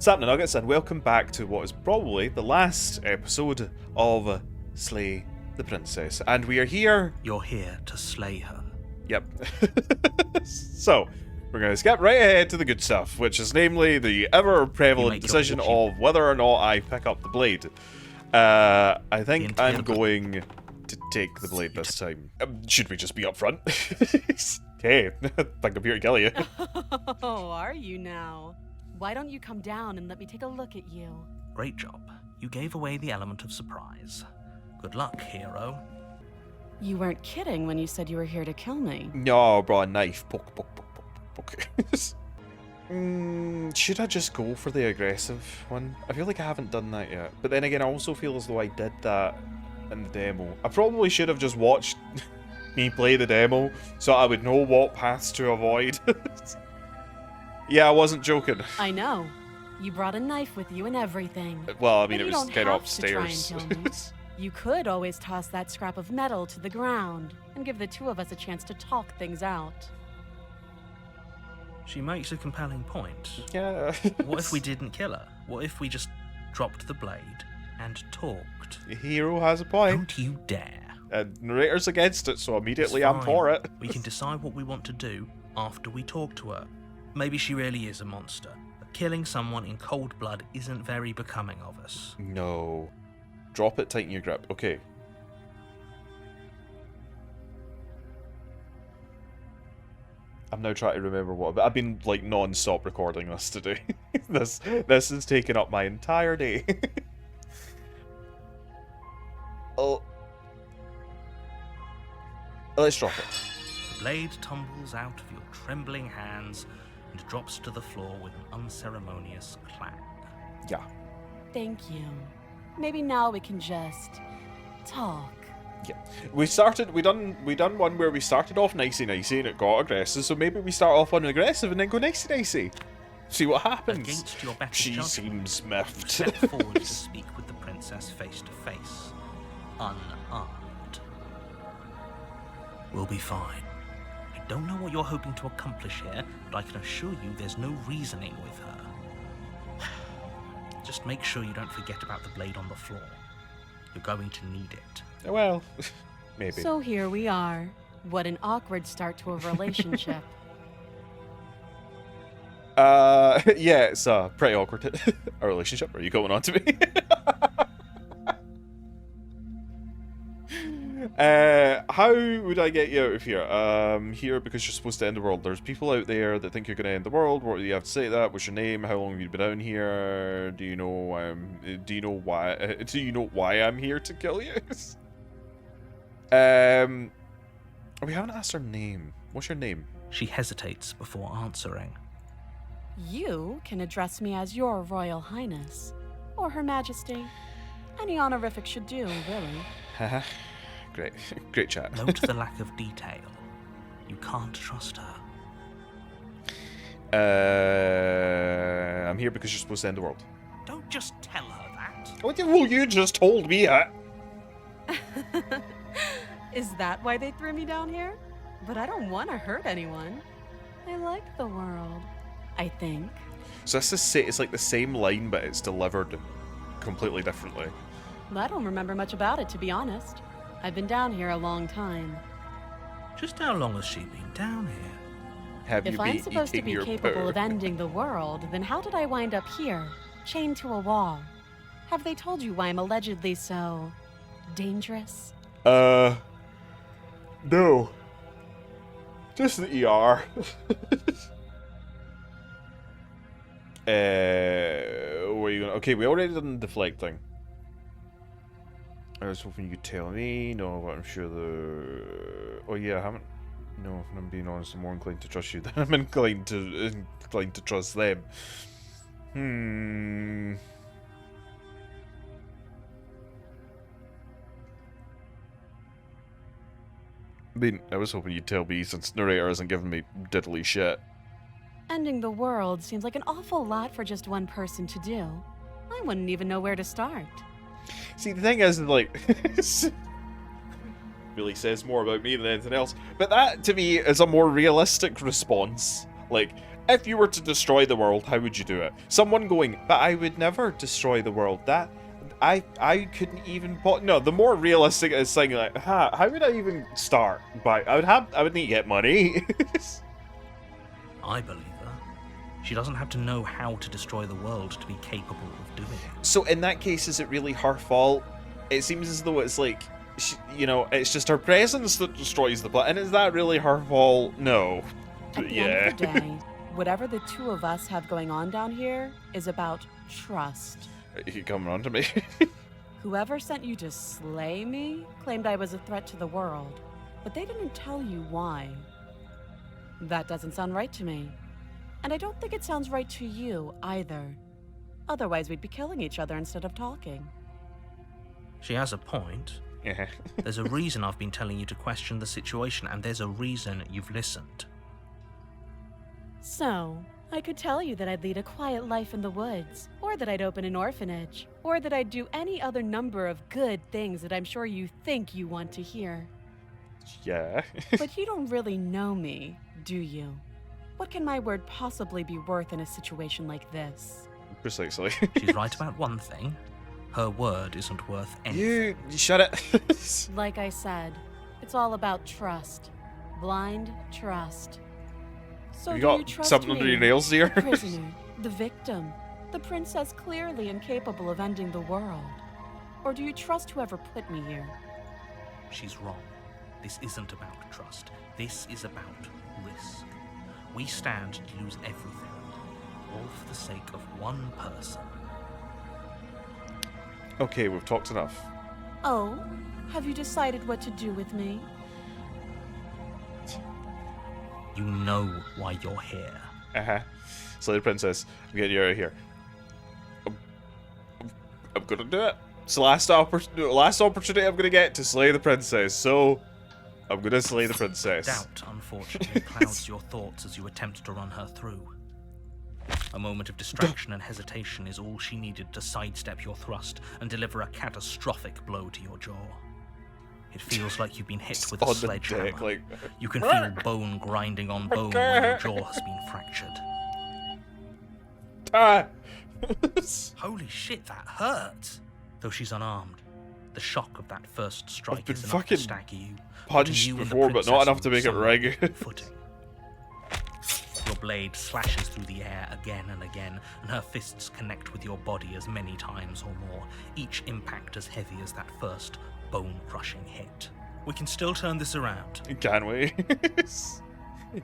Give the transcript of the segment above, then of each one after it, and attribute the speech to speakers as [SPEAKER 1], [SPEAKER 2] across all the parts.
[SPEAKER 1] Sapna Nuggets, and welcome back to what is probably the last episode of Slay the Princess. And we are here...
[SPEAKER 2] You're here to slay her.
[SPEAKER 1] Yep. So, we're going to skip right ahead to the good stuff, which is namely the ever-prevalent decision of whether or not I pick up the blade. I think I'm going to take the blade this time. Should we just be up front? Hey, think I'm here to kill you.
[SPEAKER 3] Oh, are you now? Why don't you come down and let me take a look at you?
[SPEAKER 2] Great job. You gave away the element of surprise. Good luck, hero.
[SPEAKER 3] You weren't kidding when you said you were here to kill me.
[SPEAKER 1] No, bro, a knife. Poke, poke, poke, poke, poke. Should I just go for the aggressive one? I feel like I haven't done that yet. But then again, I also feel as though I did that in the demo. I probably should have just watched me play the demo so I would know what paths to avoid. Yeah, I wasn't joking.
[SPEAKER 3] I know. You brought a knife with you and everything.
[SPEAKER 1] Well, I mean, it
[SPEAKER 3] you
[SPEAKER 1] was
[SPEAKER 3] don't
[SPEAKER 1] kind of
[SPEAKER 3] have to try and
[SPEAKER 1] upstairs.
[SPEAKER 3] kill me. You could always toss that scrap of metal to the ground and give the two of us a chance to talk things out.
[SPEAKER 2] She makes a compelling point.
[SPEAKER 1] Yeah.
[SPEAKER 2] What if we didn't kill her? What if we just dropped the blade and talked?
[SPEAKER 1] The hero has a point.
[SPEAKER 2] Don't you dare.
[SPEAKER 1] And narrator's against it, so immediately
[SPEAKER 2] It's
[SPEAKER 1] I'm
[SPEAKER 2] fine.
[SPEAKER 1] for it.
[SPEAKER 2] We can decide what we want to do after we talk to her. Maybe she really is a monster, but killing someone in cold blood isn't very becoming of us.
[SPEAKER 1] No. Drop it, tighten your grip. Okay. I'm now trying to remember what, but I've been like non-stop recording this today. This has taken up my entire day. Oh. Let's drop it.
[SPEAKER 2] The blade tumbles out of your trembling hands and drops to the floor with an unceremonious clang.
[SPEAKER 1] Yeah.
[SPEAKER 3] Thank you. Maybe now we can just talk.
[SPEAKER 1] Yeah. We done one where we started off nicey and it got aggressive, so maybe we start off on aggressive and then go nicey. See what happens.
[SPEAKER 2] Against your better
[SPEAKER 1] She
[SPEAKER 2] judgment,
[SPEAKER 1] seems miffed.
[SPEAKER 2] step forward to speak with the princess face to face, unarmed. We'll be fine. I don't know what you're hoping to accomplish here, but I can assure you there's no reasoning with her. Just make sure you don't forget about the blade on the floor. You're going to need it.
[SPEAKER 1] Well, maybe.
[SPEAKER 3] So here we are. What an awkward start to a relationship.
[SPEAKER 1] Yeah, it's pretty awkward. A relationship? Are you going on to me? How would I get you out of here? Here because you're supposed to end the world. There's people out there that think you're going to end the world. What do you have to say to that? What's your name? How long have you been down here? Do you know why I'm here to kill you? We haven't asked her name. What's your name?
[SPEAKER 2] She hesitates before answering.
[SPEAKER 3] You can address me as your Royal Highness, or Her Majesty. Any honorific should do, really.
[SPEAKER 1] Haha. Great chat.
[SPEAKER 2] Note the lack of detail. You can't trust her.
[SPEAKER 1] I'm here because you're supposed to end the world.
[SPEAKER 2] Don't just tell her that.
[SPEAKER 1] Well, you just told me that.
[SPEAKER 3] Is that why they threw me down here? But I don't want to hurt anyone. I like the world, I think.
[SPEAKER 1] So it's like the same line, but it's delivered completely differently.
[SPEAKER 3] I don't remember much about it, to be honest. I've been down here a long time.
[SPEAKER 2] Just how long has she been down here?
[SPEAKER 1] Have you
[SPEAKER 3] If
[SPEAKER 1] been
[SPEAKER 3] I'm supposed to
[SPEAKER 1] eating
[SPEAKER 3] be
[SPEAKER 1] your
[SPEAKER 3] capable
[SPEAKER 1] poo?
[SPEAKER 3] of ending the world, then how did I wind up here, chained to a wall? Have they told you why I'm allegedly so dangerous?
[SPEAKER 1] No. Just the ER. Where are you going? Okay, we already done the deflect thing. I was hoping you could tell me. No, but I'm sure the... Oh yeah, I haven't... No, if I'm being honest, I'm more inclined to trust you than I'm inclined to trust them. I mean, I was hoping you'd tell me since narrator hasn't given me diddly shit.
[SPEAKER 3] Ending the world seems like an awful lot for just one person to do. I wouldn't even know where to start.
[SPEAKER 1] See, the thing is, like, really says more about me than anything else. But that, to me, is a more realistic response. Like, If you were to destroy the world, how would you do it? Someone going, but I would never destroy the world. That I couldn't even. No, the more realistic is saying like, how would I even start? By I would need to get money.
[SPEAKER 2] I believe her. She doesn't have to know how to destroy the world to be capable of doing it.
[SPEAKER 1] So in that case, is it really her fault? It seems as though it's like, you know, it's just her presence that destroys the planet. And is that really her fault? No.
[SPEAKER 3] At the end of the day, whatever the two of us have going on down here is about trust.
[SPEAKER 1] You coming on to me?
[SPEAKER 3] Whoever sent you to slay me claimed I was a threat to the world, but they didn't tell you why. That doesn't sound right to me. And I don't think it sounds right to you either. Otherwise, we'd be killing each other instead of talking.
[SPEAKER 2] She has a point.
[SPEAKER 1] Yeah.
[SPEAKER 2] There's a reason I've been telling you to question the situation, and there's a reason you've listened.
[SPEAKER 3] So, I could tell you that I'd lead a quiet life in the woods, or that I'd open an orphanage, or that I'd do any other number of good things that I'm sure you think you want to hear.
[SPEAKER 1] Yeah.
[SPEAKER 3] But you don't really know me, do you? What can my word possibly be worth in a situation like this?
[SPEAKER 1] Precisely.
[SPEAKER 2] She's right about one thing. Her word isn't worth anything.
[SPEAKER 1] You shut it.
[SPEAKER 3] Like I said, it's all about trust. Blind trust. So
[SPEAKER 1] You
[SPEAKER 3] do you
[SPEAKER 1] got
[SPEAKER 3] trust
[SPEAKER 1] something
[SPEAKER 3] me,
[SPEAKER 1] under your nails here?
[SPEAKER 3] the prisoner, the victim, the princess clearly incapable of ending the world? Or do you trust whoever put me here?
[SPEAKER 2] She's wrong. This isn't about trust. This is about risk. We stand to lose everything, all for the sake of one person.
[SPEAKER 1] Okay, we've talked enough.
[SPEAKER 3] Oh, have you decided what to do with me?
[SPEAKER 2] You know why you're here.
[SPEAKER 1] Slay the princess. I'm getting you out of here. I'm gonna do it. It's the last opportunity I'm gonna get to slay the princess, so I'm gonna slay the princess.
[SPEAKER 2] Doubt, unfortunately, clouds your thoughts as you attempt to run her through. A moment of distraction and hesitation is all she needed to sidestep your thrust and deliver a catastrophic blow to your jaw. It feels like you've been hit with a sledgehammer.
[SPEAKER 1] Deck, like...
[SPEAKER 2] You can feel bone grinding on bone when your jaw has been fractured.
[SPEAKER 1] Ah!
[SPEAKER 2] Holy shit, that hurt! Though she's unarmed, the shock of that first strike
[SPEAKER 1] been
[SPEAKER 2] is enough to
[SPEAKER 1] fucking
[SPEAKER 2] stagger you.
[SPEAKER 1] punched
[SPEAKER 2] you and the
[SPEAKER 1] before, but not
[SPEAKER 2] princess
[SPEAKER 1] enough to make it
[SPEAKER 2] somewhat
[SPEAKER 1] ring.
[SPEAKER 2] footing. Your blade slashes through the air again and again, and her fists connect with your body as many times or more, each impact as heavy as that first bone-crushing hit. We can still turn this around.
[SPEAKER 1] Can we?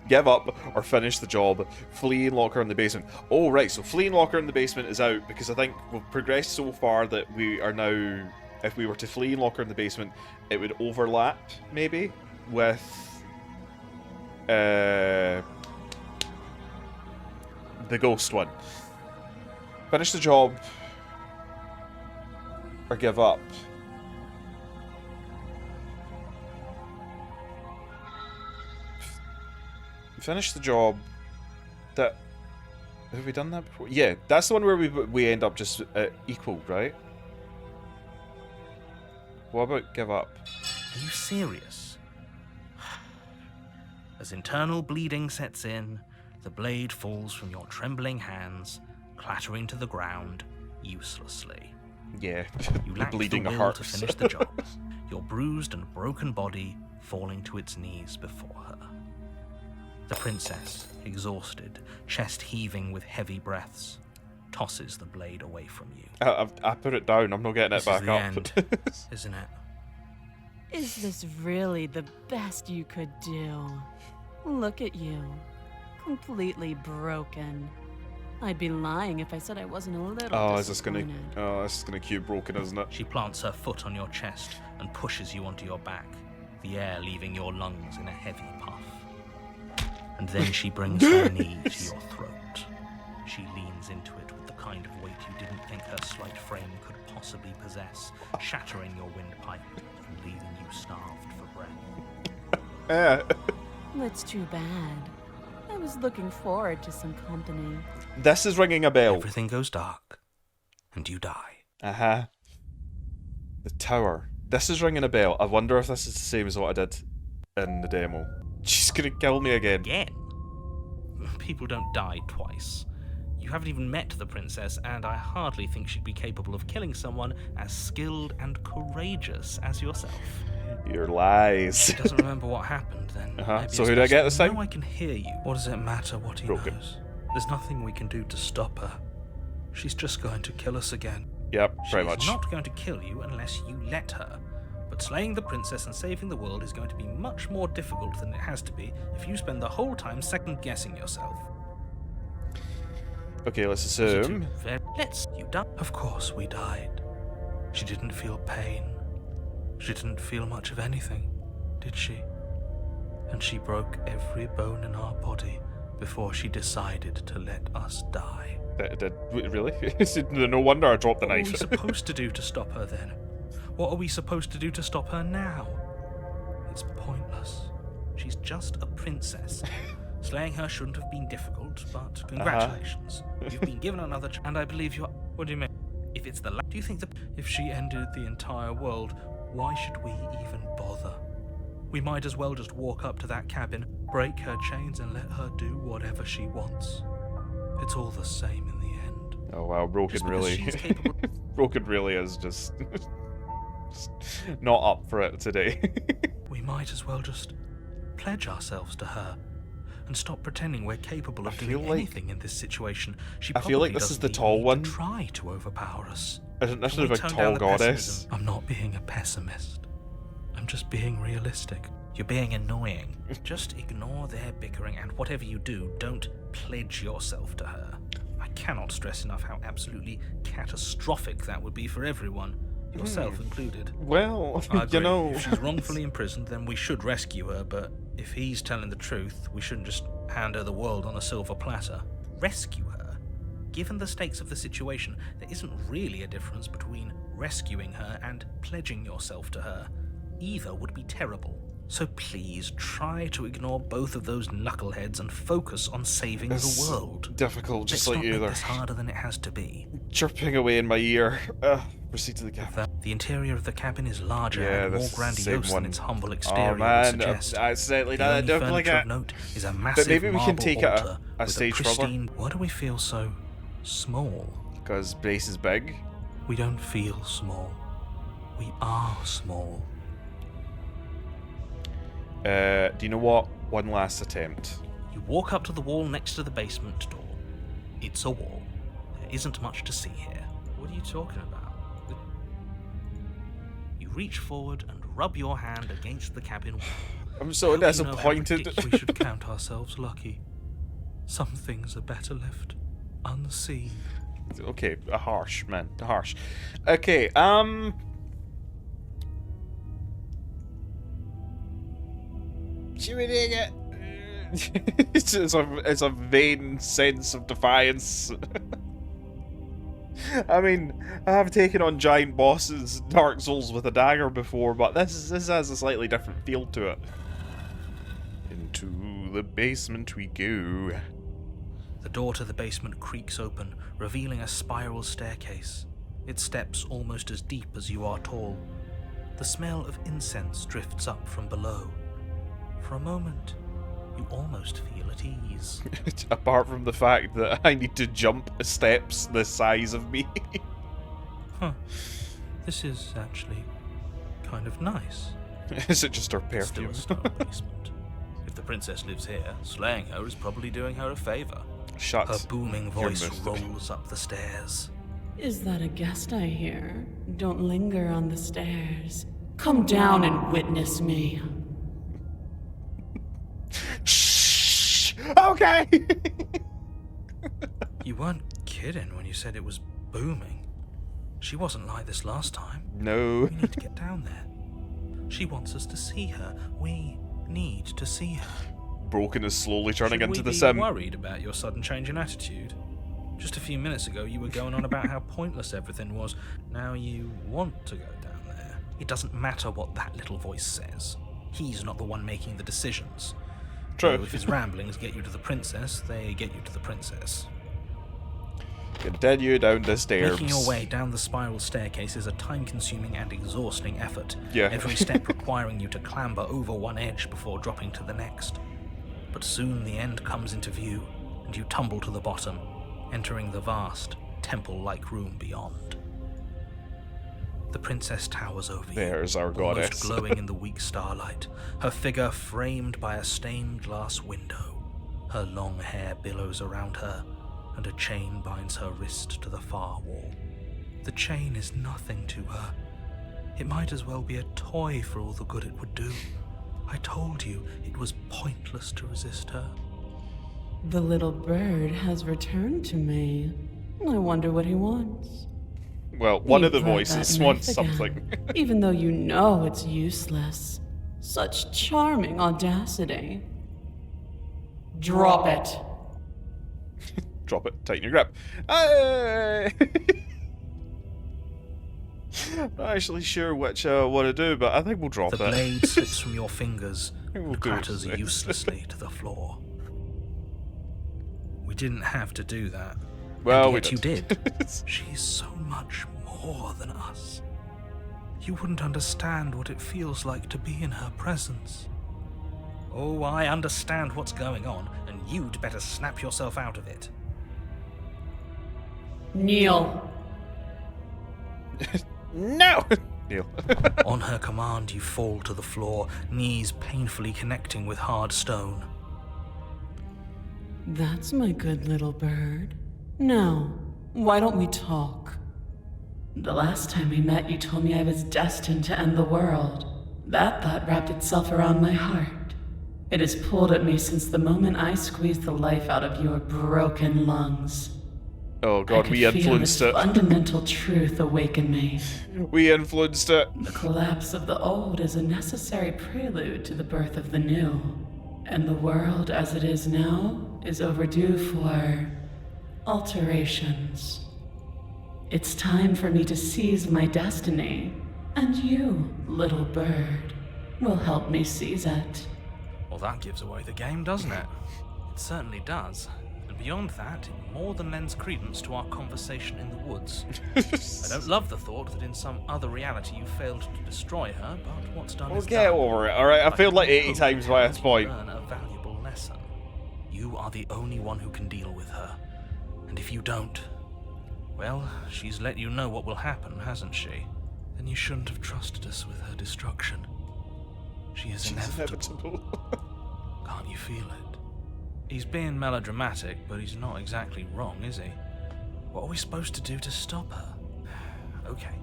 [SPEAKER 1] Give up or finish the job. Flee and lock her in the basement. Oh, right, so flee and lock her in the basement is out, because I think we've progressed so far that we are now, if we were to flee and lock her in the basement, it would overlap, maybe, with... the ghost one. Finish the job or give up. Finish the job. That have we done that before? Yeah, that's the one where we end up just equal, right? What about give up?
[SPEAKER 2] Are you serious? As internal bleeding sets in, the blade falls from your trembling hands, clattering to the ground uselessly.
[SPEAKER 1] Yeah,
[SPEAKER 2] You
[SPEAKER 1] the
[SPEAKER 2] lack
[SPEAKER 1] bleeding
[SPEAKER 2] the will
[SPEAKER 1] heart.
[SPEAKER 2] to finish the job, your bruised and broken body falling to its knees before her. The princess, exhausted, chest heaving with heavy breaths, tosses the blade away from you.
[SPEAKER 1] I put it down. I'm not getting it
[SPEAKER 2] This
[SPEAKER 1] back
[SPEAKER 2] is the
[SPEAKER 1] up.
[SPEAKER 2] end, isn't it?
[SPEAKER 3] Is this really the best you could do? Look at you. Completely broken. I'd be lying if I said I wasn't a little
[SPEAKER 1] Oh, is this
[SPEAKER 3] disappointed.
[SPEAKER 1] gonna cue broken, isn't it?
[SPEAKER 2] She plants her foot on your chest and pushes you onto your back, the air leaving your lungs in a heavy puff. And then she brings her knee to your throat. She leans into it with the kind of weight you didn't think her slight frame could possibly possess, shattering your windpipe and leaving you starved for breath.
[SPEAKER 3] That's too bad. I was looking forward to some company.
[SPEAKER 1] This is ringing a bell.
[SPEAKER 2] Everything goes dark, and you die.
[SPEAKER 1] The tower. This is ringing a bell. I wonder if this is the same as what I did in the demo. She's gonna kill me again.
[SPEAKER 2] Again? people don't die twice. You haven't even met the princess, and I hardly think she'd be capable of killing someone as skilled and courageous as yourself.
[SPEAKER 1] Your lies.
[SPEAKER 2] She doesn't remember what happened, then.
[SPEAKER 1] So who did I get this time?
[SPEAKER 2] Now I can hear you. What does it matter what he knows? There's nothing we can do to stop her. She's just going to kill us again.
[SPEAKER 1] Yep, pretty much.
[SPEAKER 2] She's not going to kill you unless you let her. But slaying the princess and saving the world is going to be much more difficult than it has to be if you spend the whole time second-guessing yourself.
[SPEAKER 1] Okay, let's assume.
[SPEAKER 2] You died. Of course we died. She didn't feel pain. She didn't feel much of anything, did she? And she broke every bone in our body before she decided to let us die.
[SPEAKER 1] Really? No wonder I dropped the knife.
[SPEAKER 2] What are we supposed to do to stop her then? What are we supposed to do to stop her now? It's pointless. She's just a princess. Slaying her shouldn't have been difficult, but congratulations. You've been given another and I believe you're... What do you mean? If it's the do you think that if she ended the entire world, why should we even bother? We might as well just walk up to that cabin, break her chains and let her do whatever she wants. It's all the same in the end.
[SPEAKER 1] Oh wow, Broken really... Broken really is just not up for it today.
[SPEAKER 2] We might as well just pledge ourselves to her and stop pretending we're capable of doing anything in this situation.
[SPEAKER 1] I feel like this is the tall one.
[SPEAKER 2] Try to overpower us.
[SPEAKER 1] Isn't this a tall goddess?
[SPEAKER 2] I'm not being a pessimist. I'm just being realistic. You're being annoying. Just ignore their bickering, and whatever you do, don't pledge yourself to her. I cannot stress enough how absolutely catastrophic that would be for everyone, yourself included.
[SPEAKER 1] Well,
[SPEAKER 2] you know... If she's wrongfully imprisoned, then we should rescue her, but if he's telling the truth, we shouldn't just hand her the world on a silver platter. Rescue her? Given the stakes of the situation, there isn't really a difference between rescuing her and pledging yourself to her. Either would be terrible. So please, try to ignore both of those knuckleheads and focus on saving the world.
[SPEAKER 1] Difficult, just like you there.
[SPEAKER 2] It's harder than it has to be.
[SPEAKER 1] Chirping away in my ear. Proceed to the cabin.
[SPEAKER 2] The interior of the cabin is larger and more grandiose than its humble exterior would suggest.
[SPEAKER 1] I accidentally
[SPEAKER 2] the only
[SPEAKER 1] don't like
[SPEAKER 2] furniture
[SPEAKER 1] it.
[SPEAKER 2] of note is a massive
[SPEAKER 1] But maybe we can take it
[SPEAKER 2] altar
[SPEAKER 1] a stage further.
[SPEAKER 2] Why do we feel so small?
[SPEAKER 1] Because base is big.
[SPEAKER 2] We don't feel small. We are small.
[SPEAKER 1] Do you know what? One last attempt.
[SPEAKER 2] You walk up to the wall next to the basement door. It's a wall. There isn't much to see here. What are you talking about? You reach forward and rub your hand against the cabin wall.
[SPEAKER 1] I'm so disappointed.
[SPEAKER 2] We should count ourselves lucky. Some things are better left unseen.
[SPEAKER 1] Okay, harsh, man. Harsh. Okay, should we dig it? It's a vain sense of defiance. I mean, I have taken on giant bosses, Dark Souls with a dagger before, but this has a slightly different feel to it. Into the basement we go.
[SPEAKER 2] The door to the basement creaks open, revealing a spiral staircase. Its steps almost as deep as you are tall. The smell of incense drifts up from below. For a moment, you almost feel at ease.
[SPEAKER 1] Apart from the fact that I need to jump steps the size of me.
[SPEAKER 2] Huh. This is actually kind of nice.
[SPEAKER 1] Is it just her perfume?
[SPEAKER 2] Still a stone basement. If the princess lives here, slaying her is probably doing her a favor.
[SPEAKER 1] Shut.
[SPEAKER 2] Her booming voice rolls up the stairs.
[SPEAKER 3] Is that a guest I hear? Don't linger on the stairs. Come down and witness me.
[SPEAKER 1] Shh. Okay.
[SPEAKER 2] You weren't kidding when you said it was booming. She wasn't like this last time.
[SPEAKER 1] No.
[SPEAKER 2] We need to get down there. She wants us to see her. We need to see her.
[SPEAKER 1] Broken is slowly turning into the
[SPEAKER 2] sim.
[SPEAKER 1] sim.
[SPEAKER 2] Worried about your sudden change in attitude? Just a few minutes ago, you were going on about how pointless everything was. Now you want to go down there. It doesn't matter what that little voice says. He's not the one making the decisions.
[SPEAKER 1] True.
[SPEAKER 2] So if his ramblings get you to the princess, they get you to the princess.
[SPEAKER 1] Continue down the stairs.
[SPEAKER 2] Making your way down the spiral staircase is a time-consuming and exhausting effort.
[SPEAKER 1] Yeah.
[SPEAKER 2] Every step requiring you to clamber over one edge before dropping to the next. But soon the end comes into view, and you tumble to the bottom, entering the vast, temple-like room beyond. The princess towers over you,
[SPEAKER 1] There's our
[SPEAKER 2] almost
[SPEAKER 1] goddess.
[SPEAKER 2] glowing in the weak starlight, her figure framed by a stained glass window. Her long hair billows around her, and a chain binds her wrist to the far wall. The chain is nothing to her. It might as well be a toy for all the good it would do. I told you it was pointless to resist her.
[SPEAKER 3] The little bird has returned to me. I wonder what he wants.
[SPEAKER 1] Well, one of the
[SPEAKER 3] You've read
[SPEAKER 1] voices
[SPEAKER 3] that
[SPEAKER 1] wants
[SPEAKER 3] myth again,
[SPEAKER 1] something.
[SPEAKER 3] even though you know it's useless. Such charming audacity. Drop it.
[SPEAKER 1] Drop it, tighten your grip. I'm not actually sure which I want to do, but I think we'll drop
[SPEAKER 2] The
[SPEAKER 1] it.
[SPEAKER 2] blade slips from your fingers
[SPEAKER 1] We'll
[SPEAKER 2] and
[SPEAKER 1] do
[SPEAKER 2] clatters
[SPEAKER 1] this.
[SPEAKER 2] uselessly to the floor. We didn't have to do that.
[SPEAKER 1] Well,
[SPEAKER 2] and
[SPEAKER 1] we
[SPEAKER 2] yet you
[SPEAKER 1] did.
[SPEAKER 2] did. She's so much more than us. You wouldn't understand what it feels like to be in her presence. Oh, I understand what's going on, and you'd better snap yourself out of it.
[SPEAKER 3] Kneel.
[SPEAKER 1] No! Neil.
[SPEAKER 2] On her command, you fall to the floor, knees painfully connecting with hard stone.
[SPEAKER 3] That's my good little bird. Now, why don't we talk? The last time we met, you told me I was destined to end the world. That thought wrapped itself around my heart. It has pulled at me since the moment I squeezed the life out of your broken lungs.
[SPEAKER 1] Oh god, we influenced
[SPEAKER 3] I
[SPEAKER 1] it.
[SPEAKER 3] could feel this fundamental truth awaken me.
[SPEAKER 1] We influenced it.
[SPEAKER 3] The collapse of the old is a necessary prelude to the birth of the new. And the world as it is now is overdue for alterations. It's time for me to seize my destiny, and you, little bird, will help me seize it.
[SPEAKER 2] Well, that gives away the game, doesn't it? It certainly does. And beyond that, it more than lends credence to our conversation in the woods. I don't love the thought that in some other reality you failed to destroy her, but what's done
[SPEAKER 1] We'll
[SPEAKER 2] is
[SPEAKER 1] get
[SPEAKER 2] done.
[SPEAKER 1] over it, alright? I failed like 80 times by this point.
[SPEAKER 2] Learn a valuable lesson. You are the only one who can deal with her. And if you don't, well, she's let you know what will happen, hasn't she? Then you shouldn't have trusted us with her destruction. She is inevitable. Can't you feel it? He's being melodramatic, but he's not exactly wrong, is he? What are we supposed to do to stop her? Okay,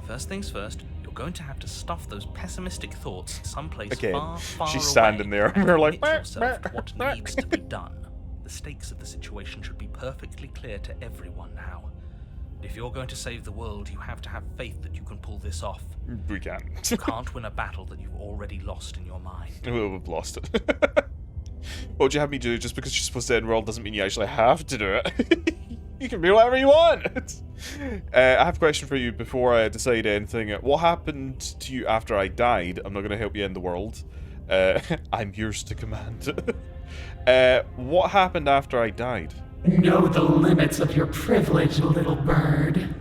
[SPEAKER 2] first things first, you're going to have to stuff those pessimistic thoughts someplace
[SPEAKER 1] Again,
[SPEAKER 2] far, far away.
[SPEAKER 1] she's standing there and we're like,
[SPEAKER 2] Commit yourself to what needs to be done. The stakes of the situation should be perfectly clear to everyone now. If you're going to save the world, you have to have faith that you can pull this off.
[SPEAKER 1] We can.
[SPEAKER 2] You can't win a battle that you've already lost in your mind.
[SPEAKER 1] We've lost it. What would you have me do? Just because you're supposed to end world doesn't mean you actually have to do it. You can do whatever you want. I have a question for you before I decide anything. What happened to you after I died? I'm not going to help you end the world. I'm yours to command. What happened after I died?
[SPEAKER 3] Know the limits of your privilege, little bird.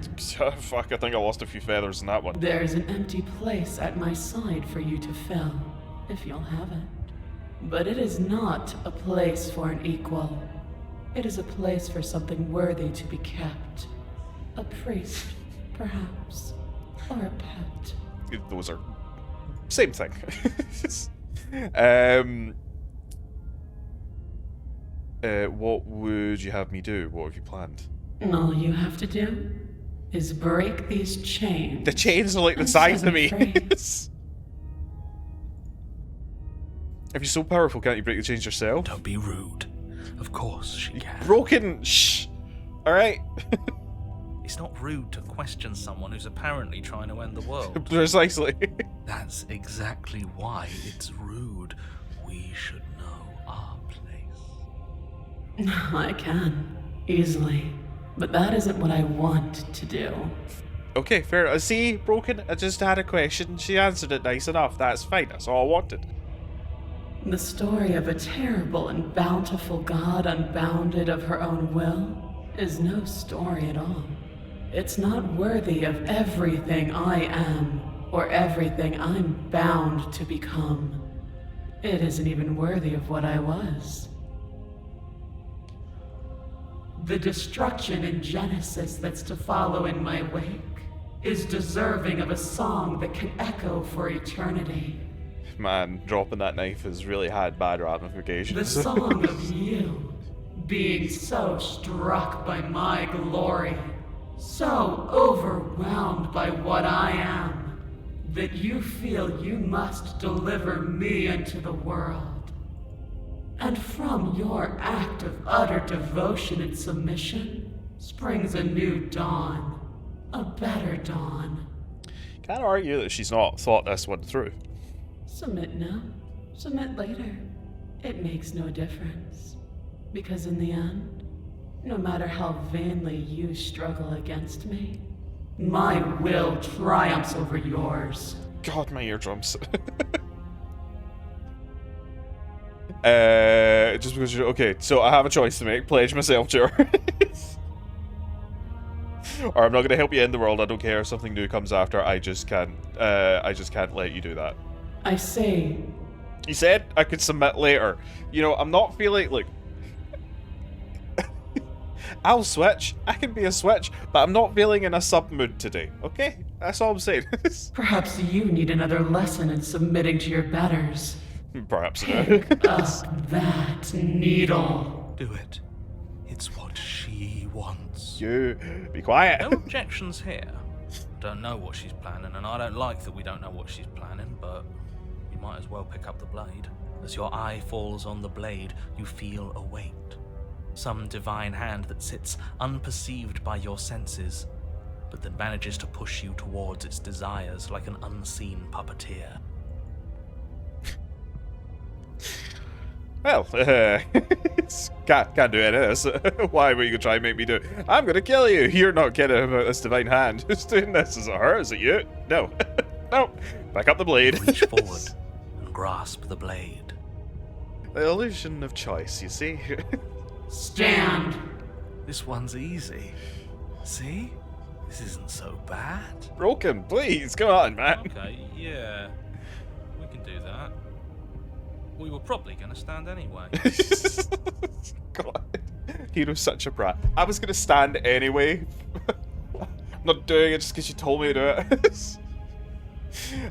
[SPEAKER 1] Fuck, I think I lost a few feathers in that one.
[SPEAKER 3] There's an empty place at my side for you to fill, if you'll have it. But it is not a place for an equal. It is a place for something worthy to be kept. A priest, perhaps, or a pet.
[SPEAKER 1] Those are same thing. What would you have me do? What have you planned?
[SPEAKER 3] All you have to do is break these chains.
[SPEAKER 1] The chains are like the
[SPEAKER 3] and
[SPEAKER 1] size
[SPEAKER 3] set
[SPEAKER 1] of me.
[SPEAKER 3] free.
[SPEAKER 1] If you're so powerful, can't you break the chains yourself?
[SPEAKER 2] Don't be rude. Of course she can.
[SPEAKER 1] Broken. Shh. All right.
[SPEAKER 2] It's not rude to question someone who's apparently trying to end the world.
[SPEAKER 1] Precisely.
[SPEAKER 2] That's exactly why it's rude. We should know our place.
[SPEAKER 3] I can, easily. But that isn't what I want to do.
[SPEAKER 1] Okay, fair. See, Broken. I just had a question. She answered it nice enough. That's fine. That's all I wanted.
[SPEAKER 3] The story of a terrible and bountiful god unbounded of her own will is no story at all. It's not worthy of everything I am or everything I'm bound to become. It isn't even worthy of what I was. The destruction in Genesis that's to follow in my wake is deserving of a song that can echo for eternity.
[SPEAKER 1] Man, dropping that knife has really had bad ramifications.
[SPEAKER 3] The song of you, being so struck by my glory, so overwhelmed by what I am, that you feel you must deliver me into the world. And from your act of utter devotion and submission springs a new dawn, a better dawn.
[SPEAKER 1] Can't argue that she's not thought this one through.
[SPEAKER 3] Submit now, submit later. It makes no difference. Because in the end, no matter how vainly you struggle against me, my will triumphs over yours.
[SPEAKER 1] God, my eardrums. Just because you're... Okay, so I have a choice to make. Pledge myself to her. Or I'm not going to help you end the world. I don't care if something new comes after. I just can't let you do that.
[SPEAKER 3] I say...
[SPEAKER 1] You said I could submit later. You know, I'm not feeling... Look... I'll switch. I can be a switch. But I'm not feeling in a sub mood today. Okay? That's all I'm saying.
[SPEAKER 3] Perhaps you need another lesson in submitting to your betters.
[SPEAKER 1] Perhaps.
[SPEAKER 3] Pick up that needle.
[SPEAKER 2] Do it. It's what she wants.
[SPEAKER 1] You be quiet.
[SPEAKER 2] No objections here. I don't know what she's planning, and I don't like that we don't know what she's planning, but you might as well pick up the blade. As your eye falls on the blade, you feel a weight. Some divine hand that sits unperceived by your senses, but that manages to push you towards its desires like an unseen puppeteer.
[SPEAKER 1] Well, can't do any of this. Why were you gonna try and make me do it? I'm gonna kill you. You're not kidding about this divine hand. Who's doing this? Is it her? Is it you? No. No. Back up the blade.
[SPEAKER 2] Reach forward and grasp the blade.
[SPEAKER 1] The illusion of choice, you see?
[SPEAKER 3] Stand.
[SPEAKER 2] This one's easy. See? This isn't so bad.
[SPEAKER 1] Broken, please. Come on, man.
[SPEAKER 2] Okay, yeah. We can do that. We were probably going to stand anyway.
[SPEAKER 1] God. Hero's such a brat. I was going to stand anyway. I'm not doing it just because you told me to do it.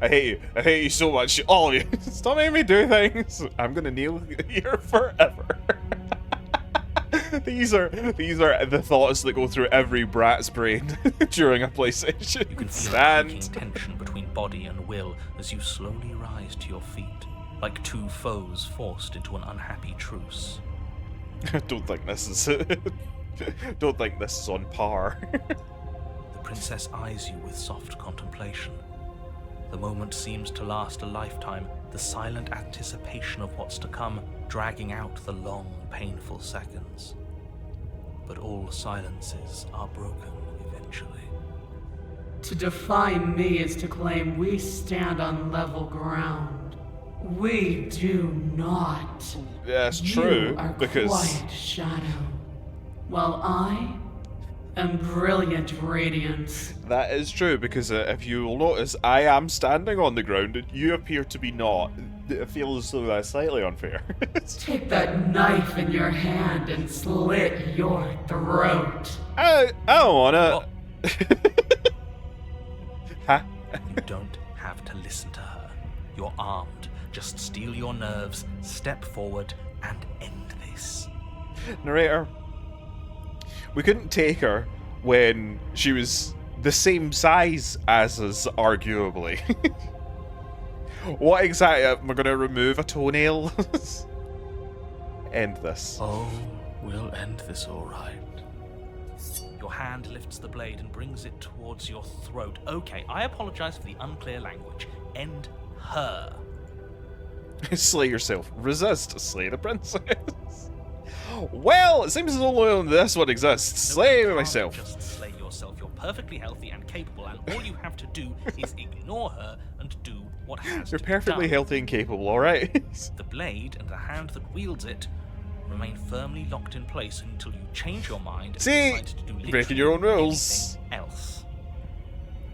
[SPEAKER 1] I hate you. I hate you so much. All of you. Stop making me do things. I'm going to kneel here forever. These are the thoughts that go through every brat's brain during a PlayStation.
[SPEAKER 2] You can feel
[SPEAKER 1] Stand.
[SPEAKER 2] the tension between body and will as you slowly rise to your feet, like two foes forced into an unhappy truce.
[SPEAKER 1] Don't think this is on par.
[SPEAKER 2] The princess eyes you with soft contemplation. The moment seems to last a lifetime, the silent anticipation of what's to come dragging out the long, painful seconds. But all silences are broken eventually.
[SPEAKER 3] To define me is to claim we stand on level ground. We do not.
[SPEAKER 1] That's true,
[SPEAKER 3] You are
[SPEAKER 1] because
[SPEAKER 3] quiet shadow, while I am brilliant radiance.
[SPEAKER 1] that is true, because if you will notice, I am standing on the ground and you appear to be not. It feels as though that's slightly unfair.
[SPEAKER 3] Take that knife in your hand and slit your throat.
[SPEAKER 1] I don't wanna. Huh?
[SPEAKER 2] You don't have to listen to her. You're armed. Just steel your nerves, step forward, and end this.
[SPEAKER 1] Narrator, we couldn't take her when she was the same size as us, arguably. What exactly? Am I going to remove a toenail? End this.
[SPEAKER 2] Oh, we'll end this all right. Your hand lifts the blade and brings it towards your throat. Okay, I apologize for the unclear language. End her.
[SPEAKER 1] Slay yourself. Resist. Slay the princess. Well, it seems as though only this one exists. Slay myself.
[SPEAKER 2] Just slay yourself. You're perfectly healthy and capable, and all you have to do is ignore her and do what has
[SPEAKER 1] You're
[SPEAKER 2] to
[SPEAKER 1] perfectly
[SPEAKER 2] be done.
[SPEAKER 1] healthy and capable, alright?
[SPEAKER 2] The blade and the hand that wields it remain firmly locked in place until you change your mind and
[SPEAKER 1] See?
[SPEAKER 2] decide to do
[SPEAKER 1] Breaking
[SPEAKER 2] literally
[SPEAKER 1] your own rules.
[SPEAKER 2] anything else.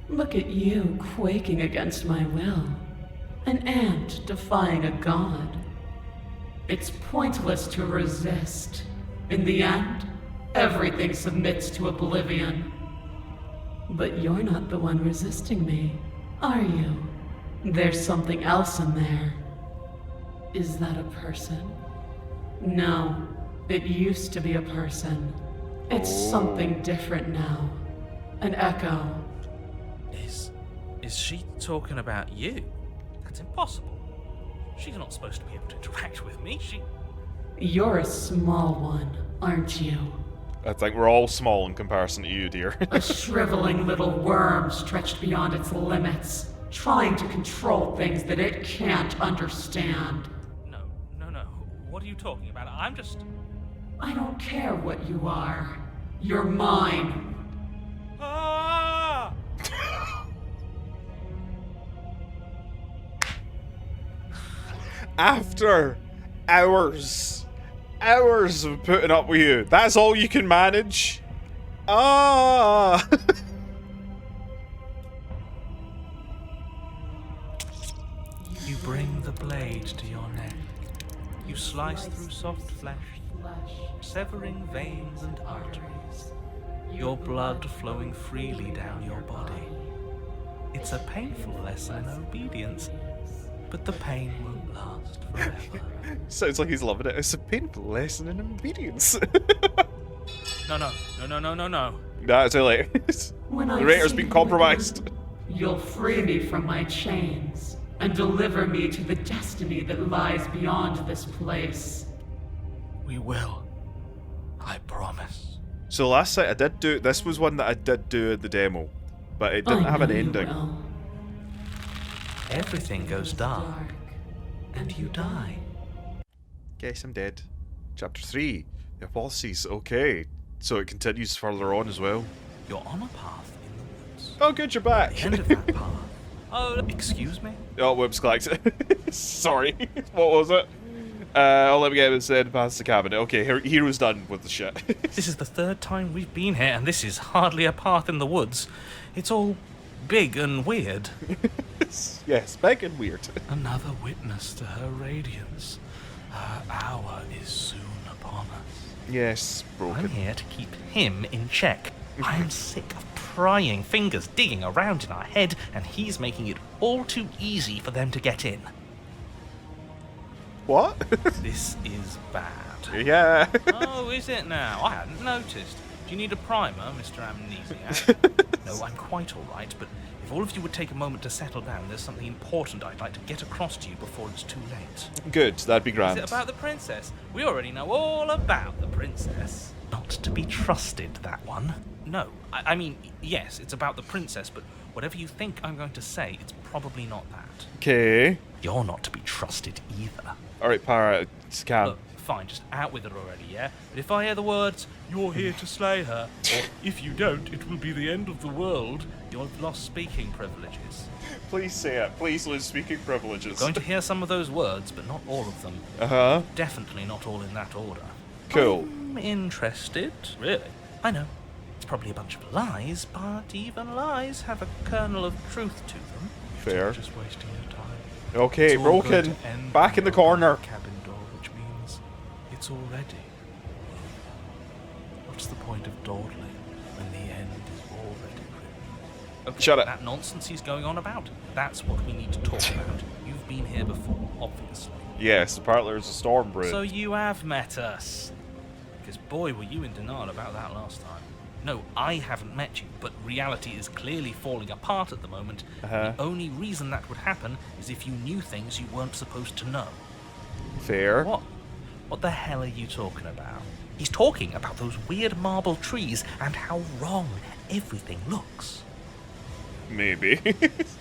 [SPEAKER 3] Look at you quaking against my will. An ant defying a god.
[SPEAKER 4] It's pointless to resist. In the end, everything submits to oblivion. But you're not the one resisting me, are you? There's something else in there. Is that a person? No, it used to be a person. It's something different now. An echo.
[SPEAKER 2] Is she talking about you? That's impossible. She's not supposed to be able to interact with me.
[SPEAKER 4] You're a small one, aren't you?
[SPEAKER 1] I think we're all small in comparison to you, dear.
[SPEAKER 4] A shriveling little worm stretched beyond its limits, trying to control things that it can't understand.
[SPEAKER 2] No. What are you talking about?
[SPEAKER 4] I don't care what you are. You're mine.
[SPEAKER 2] Ah!
[SPEAKER 1] After hours of putting up with you, that's all you can manage? Ah!
[SPEAKER 2] You bring the blade to your neck. You slice through soft flesh, severing veins and arteries. Your blood flowing freely down your body. It's a painful lesson in obedience, but the pain won't last forever.
[SPEAKER 1] Sounds like he's loving it. It's a painful lesson in obedience.
[SPEAKER 2] No.
[SPEAKER 1] Nah, it's too late. The narrator's been compromised.
[SPEAKER 4] You'll free me from my chains and deliver me to the destiny that lies beyond this place.
[SPEAKER 2] We will. I promise.
[SPEAKER 1] So last night I did do, this was one that I did do in the demo, but it didn't have an ending.
[SPEAKER 2] Everything goes dark, and you die.
[SPEAKER 1] Guess I'm dead. Chapter 3. The Apotheosis. Okay. So it continues further on as well.
[SPEAKER 2] You're on a path in the woods.
[SPEAKER 1] Oh good, you're back.
[SPEAKER 2] At the end of that path. Oh, excuse me?
[SPEAKER 1] Oh, whoops, clacks. Sorry. What was it? Oh, let me get it said past the cabinet. Okay, Hero's done with the shit.
[SPEAKER 2] This is the third time we've been here, and this is hardly a path in the woods. It's all big and weird.
[SPEAKER 1] Yes, big and weird.
[SPEAKER 2] Another witness to her radiance. Her hour is soon upon us.
[SPEAKER 1] Yes, broken.
[SPEAKER 2] I'm here to keep him in check. I'm sick of prying fingers digging around in our head, and he's making it all too easy for them to get in.
[SPEAKER 1] What?
[SPEAKER 2] This is bad.
[SPEAKER 1] Yeah.
[SPEAKER 2] Oh, is it now? I hadn't noticed. Do you need a primer, Mr. Amnesiac? No, I'm quite all right, but if all of you would take a moment to settle down, there's something important I'd like to get across to you before it's too late.
[SPEAKER 1] Good, that'd be grand.
[SPEAKER 2] Is it about the princess? We already know all about the princess. Not to be trusted, that one. No, I mean, yes, it's about the princess, but whatever you think I'm going to say, it's probably not that.
[SPEAKER 1] Okay.
[SPEAKER 2] You're not to be trusted either.
[SPEAKER 1] Alright, Para, scan.
[SPEAKER 2] Look, fine, just out with it already, yeah? But if I hear the words, "You're here to slay her," or "If you don't, it will be the end of the world," you've lost speaking privileges.
[SPEAKER 1] Please say it. Please lose speaking privileges.
[SPEAKER 2] You're going to hear some of those words, but not all of them.
[SPEAKER 1] Uh-huh.
[SPEAKER 2] Definitely not all in that order.
[SPEAKER 1] Cool.
[SPEAKER 2] I'm interested. Really? I know. It's probably a bunch of lies, but even lies have a kernel of truth to them.
[SPEAKER 1] Fair.
[SPEAKER 2] You're just wasting your time.
[SPEAKER 1] Okay,
[SPEAKER 2] It's all going
[SPEAKER 1] broken.
[SPEAKER 2] to end
[SPEAKER 1] Back in the
[SPEAKER 2] your
[SPEAKER 1] corner.
[SPEAKER 2] cabin door, which means it's all ready. What's the point of dawdling when the end is already written? Okay,
[SPEAKER 1] Shut up.
[SPEAKER 2] that nonsense he's going on about, that's what we need to talk about. You've been here before, obviously.
[SPEAKER 1] Yes, apparently there's a storm brewing.
[SPEAKER 2] So you have met us. Because boy, were you in denial about that last time. No, I haven't met you, but reality is clearly falling apart at the moment.
[SPEAKER 1] Uh-huh.
[SPEAKER 2] The only reason that would happen is if you knew things you weren't supposed to know.
[SPEAKER 1] Fair.
[SPEAKER 2] What? What the hell are you talking about? He's talking about those weird marble trees and how wrong everything looks.
[SPEAKER 1] Maybe.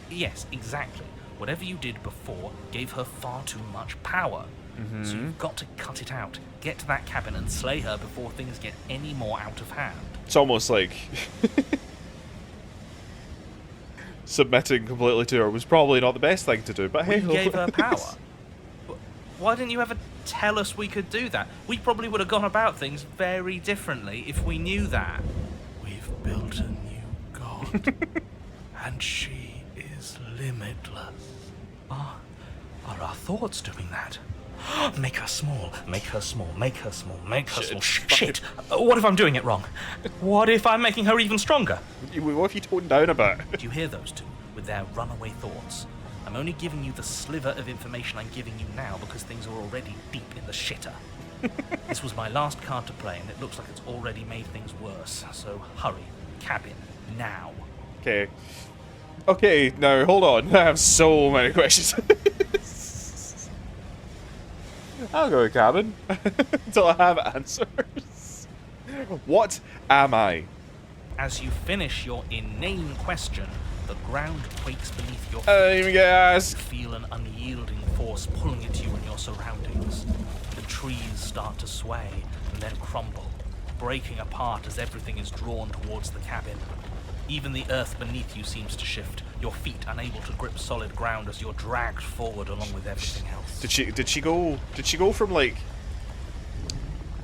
[SPEAKER 2] Yes, exactly. Whatever you did before gave her far too much power. So you've got to cut it out. Get to that cabin and slay her before things get any more out of hand.
[SPEAKER 1] It's almost like submitting completely to her was probably not the best thing to do, but hey.
[SPEAKER 2] We gave her power. Why didn't you ever tell us we could do that? We probably would have gone about things very differently if we knew that. We've built a new god, and she is limitless. Are our thoughts doing that? Make her small, make her small, make her small, make her small.
[SPEAKER 1] Shit.
[SPEAKER 2] Shit! What if I'm doing it wrong? What if I'm making her even stronger?
[SPEAKER 1] What if you tone down a bit?
[SPEAKER 2] Do you hear those two with their runaway thoughts? I'm only giving you the sliver of information I'm giving you now because things are already deep in the shitter. This was my last card to play, and it looks like it's already made things worse. So hurry, cabin, now.
[SPEAKER 1] Okay. Okay, now hold on. I have so many questions. I'll go with cabin until I have answers. What am I?
[SPEAKER 2] As you finish your inane question, the ground quakes beneath your feet.
[SPEAKER 1] I didn't even get asked.
[SPEAKER 2] You feel an unyielding force pulling at you and your surroundings. The trees start to sway and then crumble, breaking apart as everything is drawn towards the cabin. Even the earth beneath you seems to shift, your feet unable to grip solid ground as you're dragged forward along with everything else.
[SPEAKER 1] Did she go from like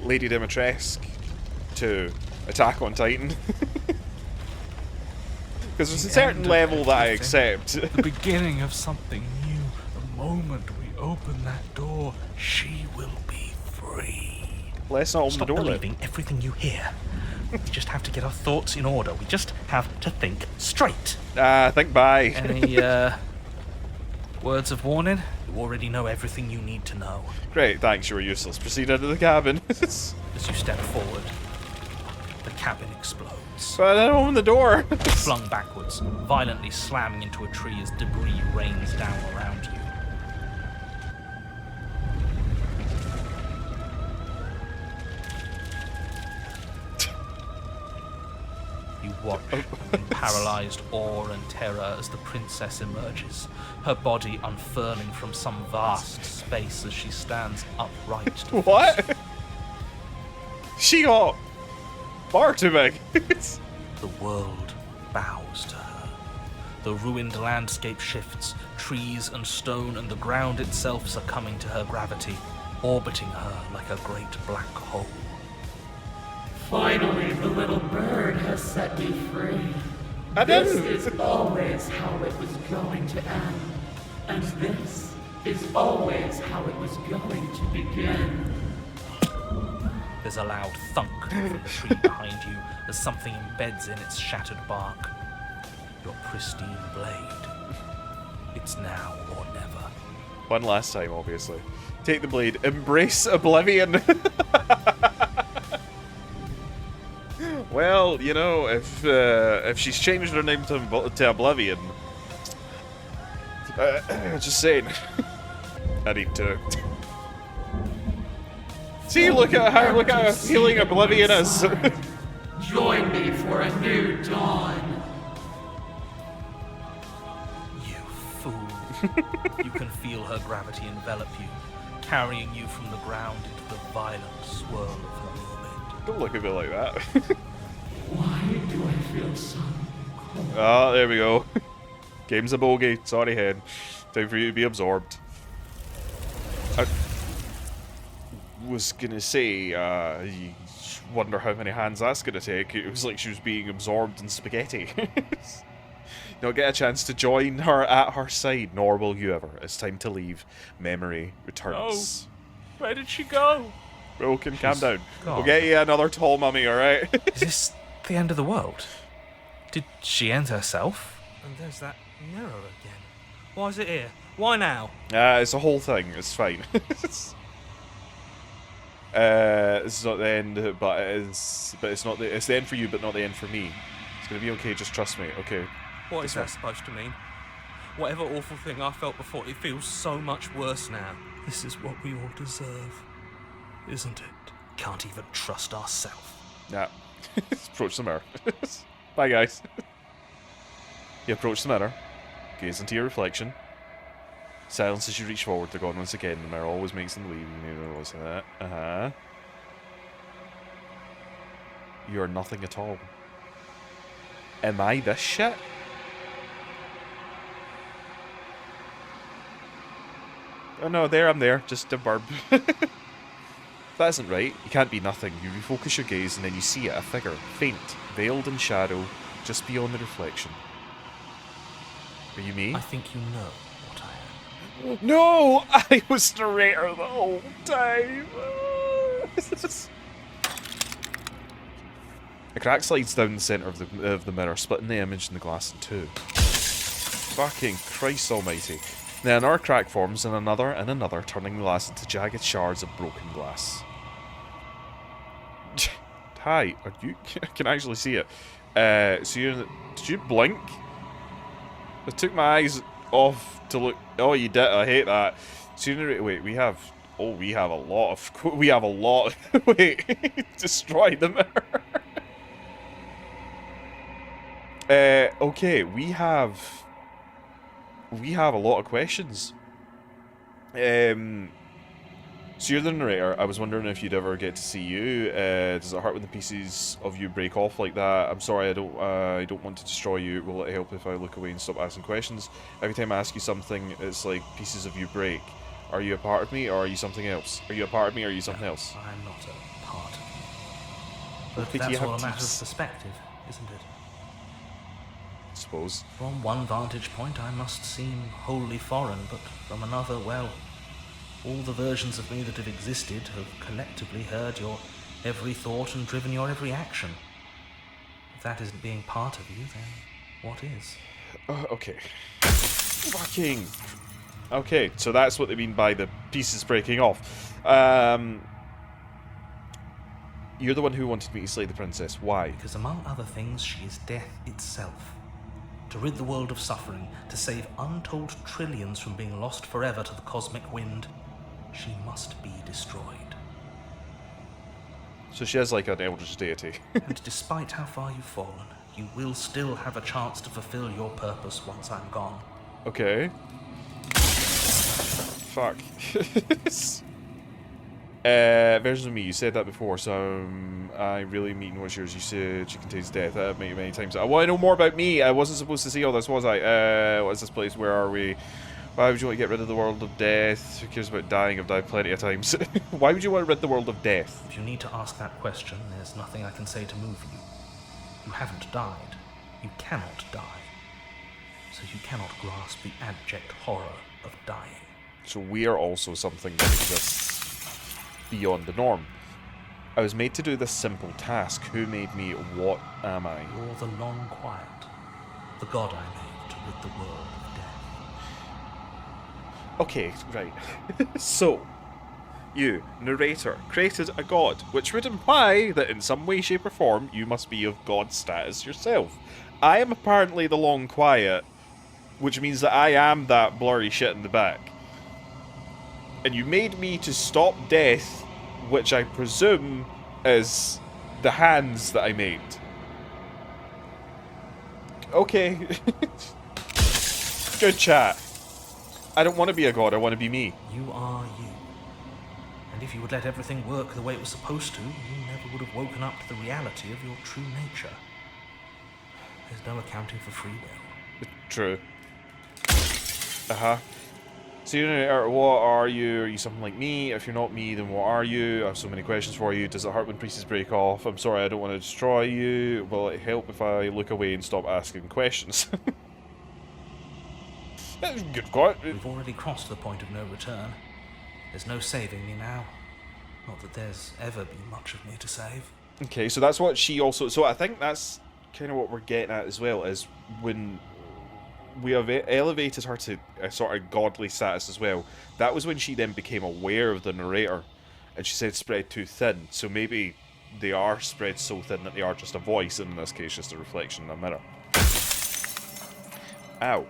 [SPEAKER 1] Lady Dimitrescu to Attack on Titan? Because there's a certain level that I accept.
[SPEAKER 2] The beginning of something new. The moment we open that door, she will be free.
[SPEAKER 1] Let's not open
[SPEAKER 2] Stop
[SPEAKER 1] the door
[SPEAKER 2] believing everything you hear. We just have to get our thoughts in order. We just have to think straight.
[SPEAKER 1] Think bye.
[SPEAKER 2] Any words of warning? You already know everything you need to know.
[SPEAKER 1] Great, thanks, you were useless. Proceed into the cabin.
[SPEAKER 2] As you step forward, the cabin explodes.
[SPEAKER 1] But I don't open the door.
[SPEAKER 2] Flung backwards, violently slamming into a tree as debris rains down around you. You watch in paralyzed awe and terror as the princess emerges, her body unfurling from some vast space as she stands upright. To
[SPEAKER 1] What? She got far too big.
[SPEAKER 2] The world bows to her. The ruined landscape shifts, trees and stone and the ground itself succumbing to her gravity, orbiting her like a great black hole.
[SPEAKER 4] Finally, the little bird has set me free.
[SPEAKER 1] I
[SPEAKER 4] This
[SPEAKER 1] didn't.
[SPEAKER 4] is always how it was going to end. And this is always how it was going to begin.
[SPEAKER 2] There's a loud thunk from the tree behind you as something embeds in its shattered bark. Your pristine blade. It's now or never.
[SPEAKER 1] One last time, obviously. Take the blade. Embrace oblivion. Well, you know, if she's changed her name to Oblivion, just saying, I need to. See, look at how healing Oblivion is.
[SPEAKER 4] Join me for a new dawn.
[SPEAKER 2] You fool. You can feel her gravity envelop you, carrying you from the ground into the violent swirl of her orbit.
[SPEAKER 1] Don't look at me like that.
[SPEAKER 4] Why do I feel so cold?
[SPEAKER 1] Ah, there we go. Game's a bogey. Sorry, head. Time for you to be absorbed. I was gonna say, you wonder how many hands that's gonna take. It was like she was being absorbed in spaghetti. You don't get a chance to join her at her side, nor will you ever. It's time to leave. Memory returns.
[SPEAKER 2] Oh, where did she go?
[SPEAKER 1] Broken, calm down.
[SPEAKER 2] gone.
[SPEAKER 1] We'll get you another tall mummy, alright?
[SPEAKER 2] Is this the end of the world? Did she end herself? And there's that mirror again. Why is it here? Why now?
[SPEAKER 1] It's a whole thing. It's fine. It's not the end, but it's not the. It's the end for you, but not the end for me. It's gonna be okay. Just trust me. Okay.
[SPEAKER 2] What is that supposed to mean? Whatever awful thing I felt before, it feels so much worse now. This is what we all deserve, isn't it? Can't even trust ourselves.
[SPEAKER 1] Yeah. Approach the mirror. Bye, guys. You approach the mirror. Gaze into your reflection. Silence as you reach forward. They're gone once again. The mirror always makes them leave. You are nothing at all. Am I this shit? Oh no, there, I'm there. Just a burb. That isn't right. You can't be nothing. You refocus your gaze and then you see it, a figure, faint, veiled in shadow, just beyond the reflection. Are you me?
[SPEAKER 2] I think you know what I am.
[SPEAKER 1] No! I was narrator the whole time! A crack slides down the centre of the mirror, splitting the image in the glass in two. Fucking Christ almighty. Then another crack forms, and another, turning the glass into jagged shards of broken glass. Hi, are you? I can actually see it. So you did you blink? I took my eyes off to look. Oh, you did. I hate that. So wait, we have a lot of. We have a lot. Wait, destroy the mirror. Okay, we have a lot of questions. So you're the narrator. I was wondering if you'd ever get to see you. Does it hurt when the pieces of you break off like that? I'm sorry, I don't want to destroy you. Will it help if I look away and stop asking questions? Every time I ask you something, it's like pieces of you break. Are you a part of me, or are you something else? Are you a part of me, or are you something else?
[SPEAKER 2] I'm not a part of you. But
[SPEAKER 1] you
[SPEAKER 2] that's
[SPEAKER 1] have
[SPEAKER 2] all a matter of
[SPEAKER 1] teeth?
[SPEAKER 2] perspective, isn't it?
[SPEAKER 1] I suppose.
[SPEAKER 2] From one vantage point, I must seem wholly foreign, but from another, well, all the versions of me that have existed have collectively heard your every thought and driven your every action. If that isn't being part of you, then what is?
[SPEAKER 1] Okay. Fucking. Okay, so that's what they mean by the pieces breaking off. You're the one who wanted me to slay the princess. Why?
[SPEAKER 2] Because among other things, she is death itself. To rid the world of suffering, to save untold trillions from being lost forever to the cosmic wind, she must be destroyed.
[SPEAKER 1] So she has like an eldritch deity.
[SPEAKER 2] And despite how far you've fallen, you will still have a chance to fulfill your purpose once I'm gone.
[SPEAKER 1] Okay. Fuck. Versions of me, you said that before, so I really mean what's yours. You said she contains death many times. I want to know more about me. I wasn't supposed to see all this, was I? What's this place? Where are we? Why would you want to get rid of the world of death? Who cares about dying? I've died plenty of times. Why would you want to rid the world of death?
[SPEAKER 2] If you need to ask that question, there's nothing I can say to move you. You haven't died. You cannot die. So you cannot grasp the abject horror of dying.
[SPEAKER 1] So we are also something that exists beyond the norm. I was made to do this simple task. Who made me? What am I?
[SPEAKER 2] You're the long quiet, the god I made to rid the world of death.
[SPEAKER 1] Okay, right. So, you, narrator, created a god, which would imply that in some way, shape or form, you must be of god status yourself. I am apparently the long quiet, which means that I am that blurry shit in the back. And you made me to stop death, which I presume is the hands that I made. Okay. Good chat. I don't want to be a god, I want to be me.
[SPEAKER 2] You are you. And if you would let everything work the way it was supposed to, you never would have woken up to the reality of your true nature. There's no accounting for free will.
[SPEAKER 1] True. Uh-huh. So what are you? Are you something like me? If you're not me, then what are you? I have so many questions for you. Does it hurt when pieces break off? I'm sorry, I don't want to destroy you. Will it help if I look away and stop asking questions? Good quote.
[SPEAKER 2] We've already crossed the point of no return. There's no saving me now. Not that there's ever been much of me to save.
[SPEAKER 1] Okay, so that's what she also... So I think that's kind of what we're getting at as well, is when we have elevated her to a sort of godly status as well. That was when she then became aware of the narrator, and she said spread too thin. So maybe they are spread so thin that they are just a voice, and in this case just a reflection in a mirror. Ow.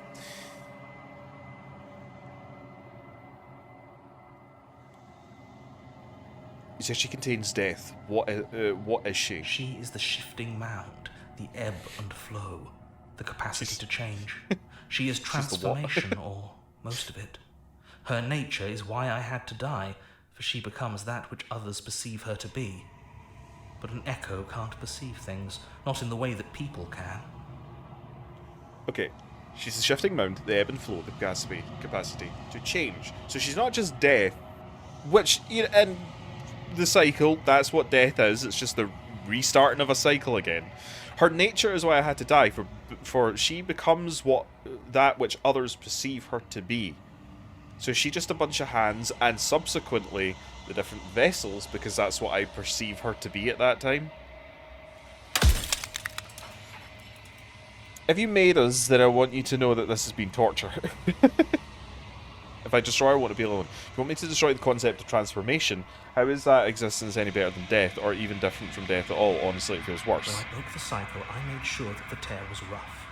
[SPEAKER 1] You said she contains death. What is she?
[SPEAKER 2] She is the shifting mound, the ebb and flow, the capacity to change. She is transformation, or most of it. Her nature is why I had to die, for she becomes that which others perceive her to be. But an echo can't perceive things, not in the way that people can.
[SPEAKER 1] Okay, she's the shifting mound, the ebb and flow, the capacity to change. So she's not just death, which, you know, and the cycle, that's what death is. It's just the restarting of a cycle again. Her nature is why I had to die, for she becomes that which others perceive her to be. So is she just a bunch of hands, and subsequently the different vessels, because that's what I perceive her to be at that time? If you made us, then I want you to know that this has been torture. If I destroy her, I want to be alone. If you want me to destroy the concept of transformation, how is that existence any better than death, or even different from death at all? Honestly, it feels worse.
[SPEAKER 2] When I broke the cycle, I made sure that the tear was rough.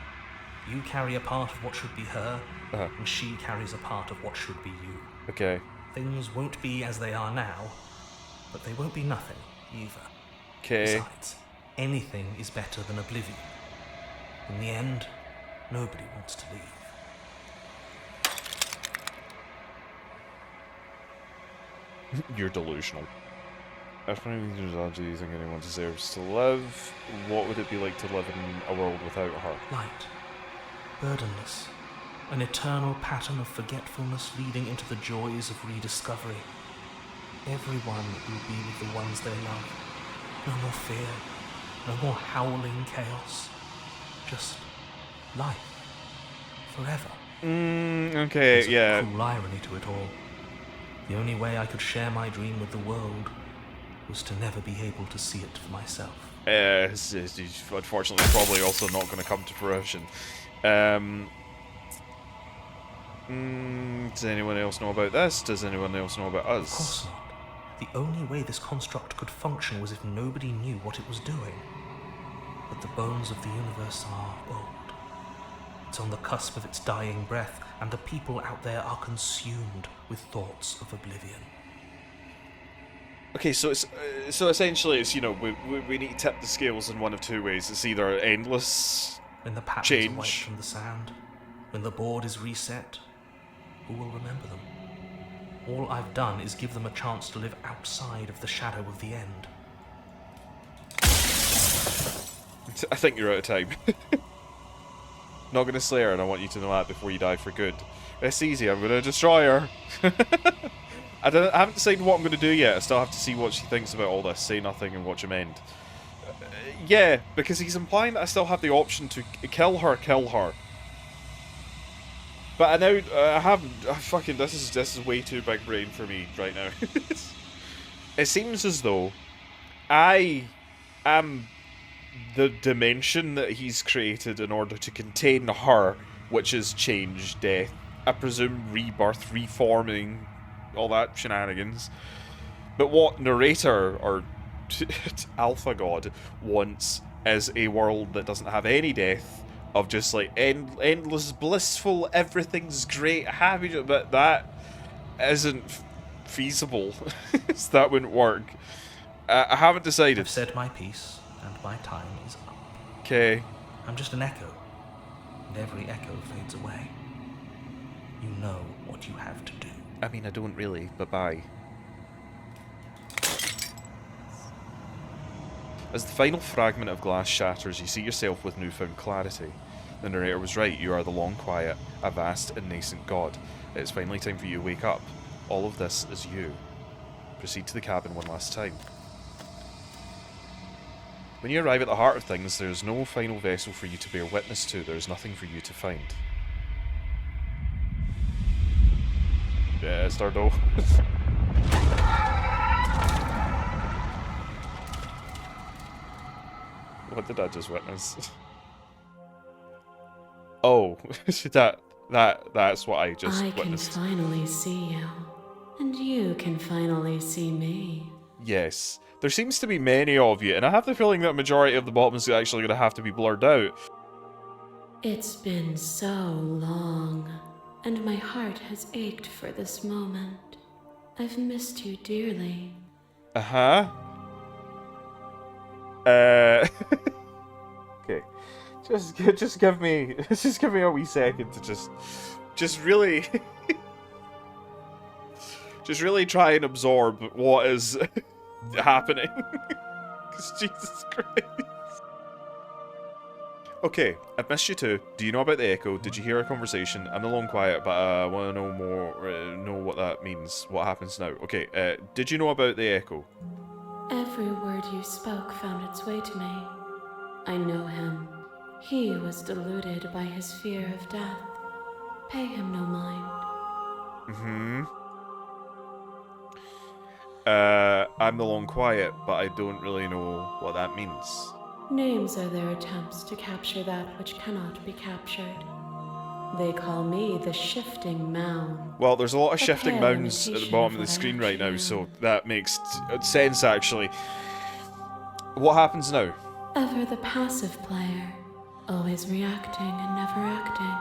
[SPEAKER 2] You carry a part of what should be her, and she carries a part of what should be you.
[SPEAKER 1] Okay.
[SPEAKER 2] Things won't be as they are now, but they won't be nothing either.
[SPEAKER 1] Okay.
[SPEAKER 2] Besides, anything is better than oblivion. In the end, nobody wants to leave.
[SPEAKER 1] You're delusional. If anything do you think anyone deserves to live? What would it be like to live in a world without her?
[SPEAKER 2] Light. Burdenless. An eternal pattern of forgetfulness leading into the joys of rediscovery. Everyone will be with the ones they love. No more fear. No more howling chaos. Just life. Forever.
[SPEAKER 1] Okay,
[SPEAKER 2] There's
[SPEAKER 1] yeah.
[SPEAKER 2] a cruel irony to it all. The only way I could share my dream with the world was to never be able to see it for myself.
[SPEAKER 1] It's unfortunately probably also not going to come to fruition. Does anyone else know about this? Does anyone else know about us?
[SPEAKER 2] Of course not. The only way this construct could function was if nobody knew what it was doing. But the bones of the universe are old. It's on the cusp of its dying breath, and the people out there are consumed with thoughts of oblivion.
[SPEAKER 1] Okay, so it's essentially it's, you know, we need to tip the scales in one of two ways. It's either endless
[SPEAKER 2] When the patterns
[SPEAKER 1] change.
[SPEAKER 2] are wiped from the sand, when the board is reset, who will remember them? All I've done is give them a chance to live outside of the shadow of the end.
[SPEAKER 1] I think you're out of time. Not gonna slay her, and I want you to know that before you die for good. It's easy, I'm gonna destroy her. I haven't decided what I'm gonna do yet. I still have to see what she thinks about all this. Say nothing and watch him end. Yeah, because he's implying that I still have the option to kill her. But I haven't. Fucking, this is way too big brain for me right now. It seems as though I am the dimension that he's created in order to contain her, which is change, death, I presume rebirth, reforming, all that shenanigans. But what narrator, or Alpha God, wants is a world that doesn't have any death, of just like endless, blissful, everything's great, happy, but that isn't feasible. That wouldn't work. I haven't decided.
[SPEAKER 2] I've said my piece, and my time is up.
[SPEAKER 1] Okay.
[SPEAKER 2] I'm just an echo, and every echo fades away. You know what you have to do.
[SPEAKER 1] I mean, I don't really, but bye. As the final fragment of glass shatters, you see yourself with newfound clarity. The narrator was right, you are the long quiet, a vast and nascent god. It's finally time for you to wake up. All of this is you. Proceed to the cabin one last time. When you arrive at the heart of things, there is no final vessel for you to bear witness to. There is nothing for you to find. Yeah, Stardo. What did I just witness? Oh, that's what I just witnessed.
[SPEAKER 4] I can finally see you, and you can finally see me.
[SPEAKER 1] Yes. There seems to be many of you, and I have the feeling that a majority of the bottom is actually going to have to be blurred out.
[SPEAKER 4] It's been so long, and my heart has ached for this moment. I've missed you dearly.
[SPEAKER 1] Uh-huh. Okay. Just give me a wee second to just really just really try and absorb what is happening. Because Jesus Christ. Okay, I've missed you too. Do you know about the echo? Did you hear a conversation? I'm alone quiet, but I want to know more, know what that means. What happens now? Okay, did you know about the echo?
[SPEAKER 4] Every word you spoke found its way to me. I know him. He was deluded by his fear of death. Pay him no mind.
[SPEAKER 1] Mm-hmm. I'm the long quiet, but I don't really know what that means.
[SPEAKER 4] Names are their attempts to capture that which cannot be captured. They call me the shifting mound.
[SPEAKER 1] Well, there's a lot of
[SPEAKER 4] A
[SPEAKER 1] shifting
[SPEAKER 4] pale
[SPEAKER 1] mounds at the
[SPEAKER 4] imitation
[SPEAKER 1] bottom
[SPEAKER 4] of
[SPEAKER 1] of the
[SPEAKER 4] what I
[SPEAKER 1] screen right now,
[SPEAKER 4] actually
[SPEAKER 1] so
[SPEAKER 4] am.
[SPEAKER 1] that makes sense, actually. What happens now?
[SPEAKER 4] Ever the passive player, always reacting and never acting.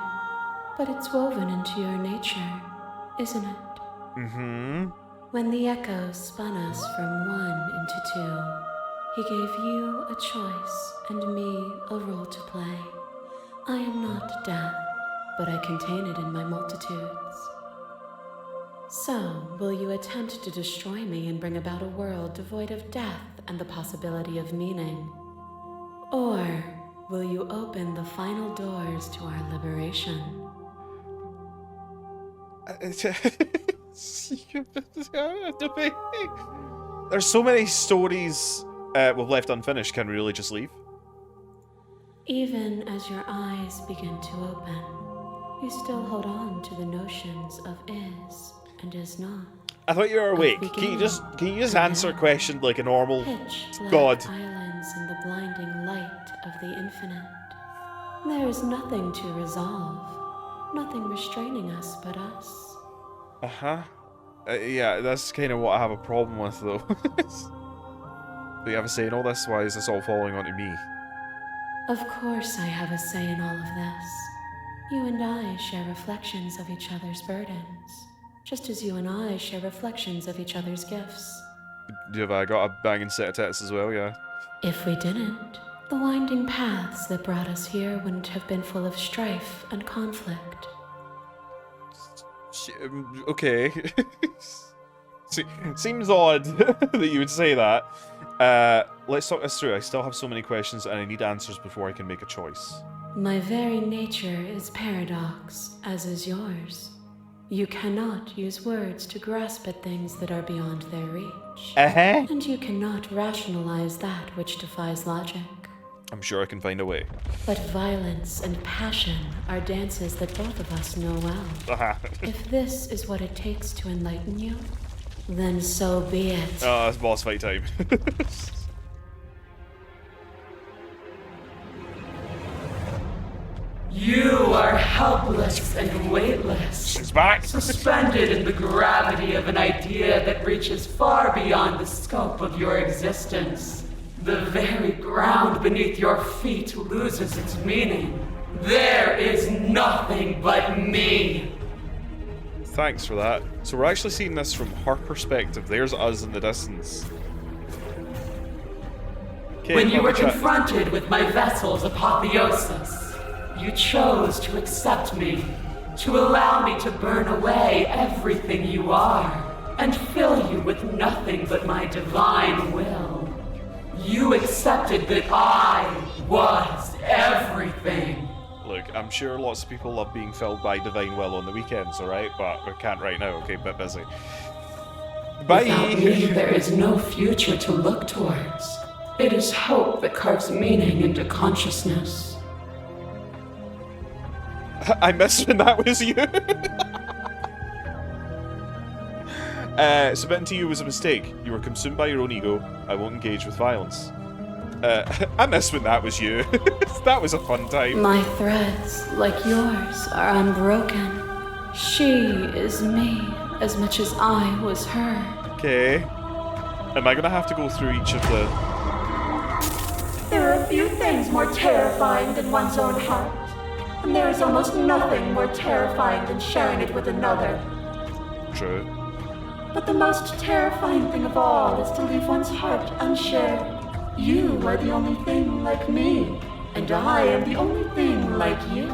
[SPEAKER 4] But it's woven into your nature, isn't it?
[SPEAKER 1] Mm-hmm.
[SPEAKER 4] When the echo spun us from one into two, he gave you a choice and me a role to play. I am not death, but I contain it in my multitudes. So, will you attempt to destroy me and bring about a world devoid of death and the possibility of meaning? Or will you open the final doors to our liberation?
[SPEAKER 1] There's so many stories we've left unfinished. Can we really just leave?
[SPEAKER 4] Even as your eyes begin to open, you still hold on to the notions of is and is not.
[SPEAKER 1] I thought you were awake. Can you just answer a question like a normal
[SPEAKER 4] Pitch-black
[SPEAKER 1] god?
[SPEAKER 4] islands in the blinding light of the infinite. There is nothing to resolve, nothing restraining us but us.
[SPEAKER 1] Uh-huh. Yeah, that's kind of what I have a problem with, though. Do you have a say in all this? Why is this all falling onto me?
[SPEAKER 4] Of course I have a say in all of this. You and I share reflections of each other's burdens, just as you and I share reflections of each other's gifts.
[SPEAKER 1] Have I got a banging set of tits as well, yeah?
[SPEAKER 4] If we didn't, the winding paths that brought us here wouldn't have been full of strife and conflict.
[SPEAKER 1] Okay. Seems odd that you would say that. Let's talk this through. I still have so many questions and I need answers before I can make a choice.
[SPEAKER 4] My very nature is paradox, as is yours. You cannot use words to grasp at things that are beyond their reach.
[SPEAKER 1] Uh-huh.
[SPEAKER 4] And you cannot rationalize that which defies logic.
[SPEAKER 1] I'm sure I can find a way.
[SPEAKER 4] But violence and passion are dances that both of us know well. If this is what it takes to enlighten you, then so be it.
[SPEAKER 1] Oh, it's boss fight time.
[SPEAKER 4] You are helpless and weightless.
[SPEAKER 1] She's back.
[SPEAKER 4] Suspended in the gravity of an idea that reaches far beyond the scope of your existence. The very ground beneath your feet loses its meaning. There is nothing but me.
[SPEAKER 1] Thanks for that. So we're actually seeing this from her perspective. There's us in the distance. Okay,
[SPEAKER 4] When you were confronted with my vessel's apotheosis, you chose to accept me, to allow me to burn away everything you are, and fill you with nothing but my divine will. You accepted that I was everything.
[SPEAKER 1] Look, I'm sure lots of people love being filled by divine will on the weekends, alright? But we can't right now, okay? Bit busy. Bye!
[SPEAKER 4] Without me, there is no future to look towards. It is hope that carves meaning into consciousness.
[SPEAKER 1] I missed when that was you. Submitting to you was a mistake. You were consumed by your own ego. I won't engage with violence. I missed when that was you. That was a fun time.
[SPEAKER 4] My threads, like yours, are unbroken. She is me as much as I was her.
[SPEAKER 1] Okay. Am I gonna have to go through each of the...
[SPEAKER 5] There are few things more terrifying than one's own heart. And there is almost nothing more terrifying than sharing it with another.
[SPEAKER 1] True.
[SPEAKER 5] But the most terrifying thing of all is to leave one's heart unshared. You are the only thing like me, and I am the only thing like you.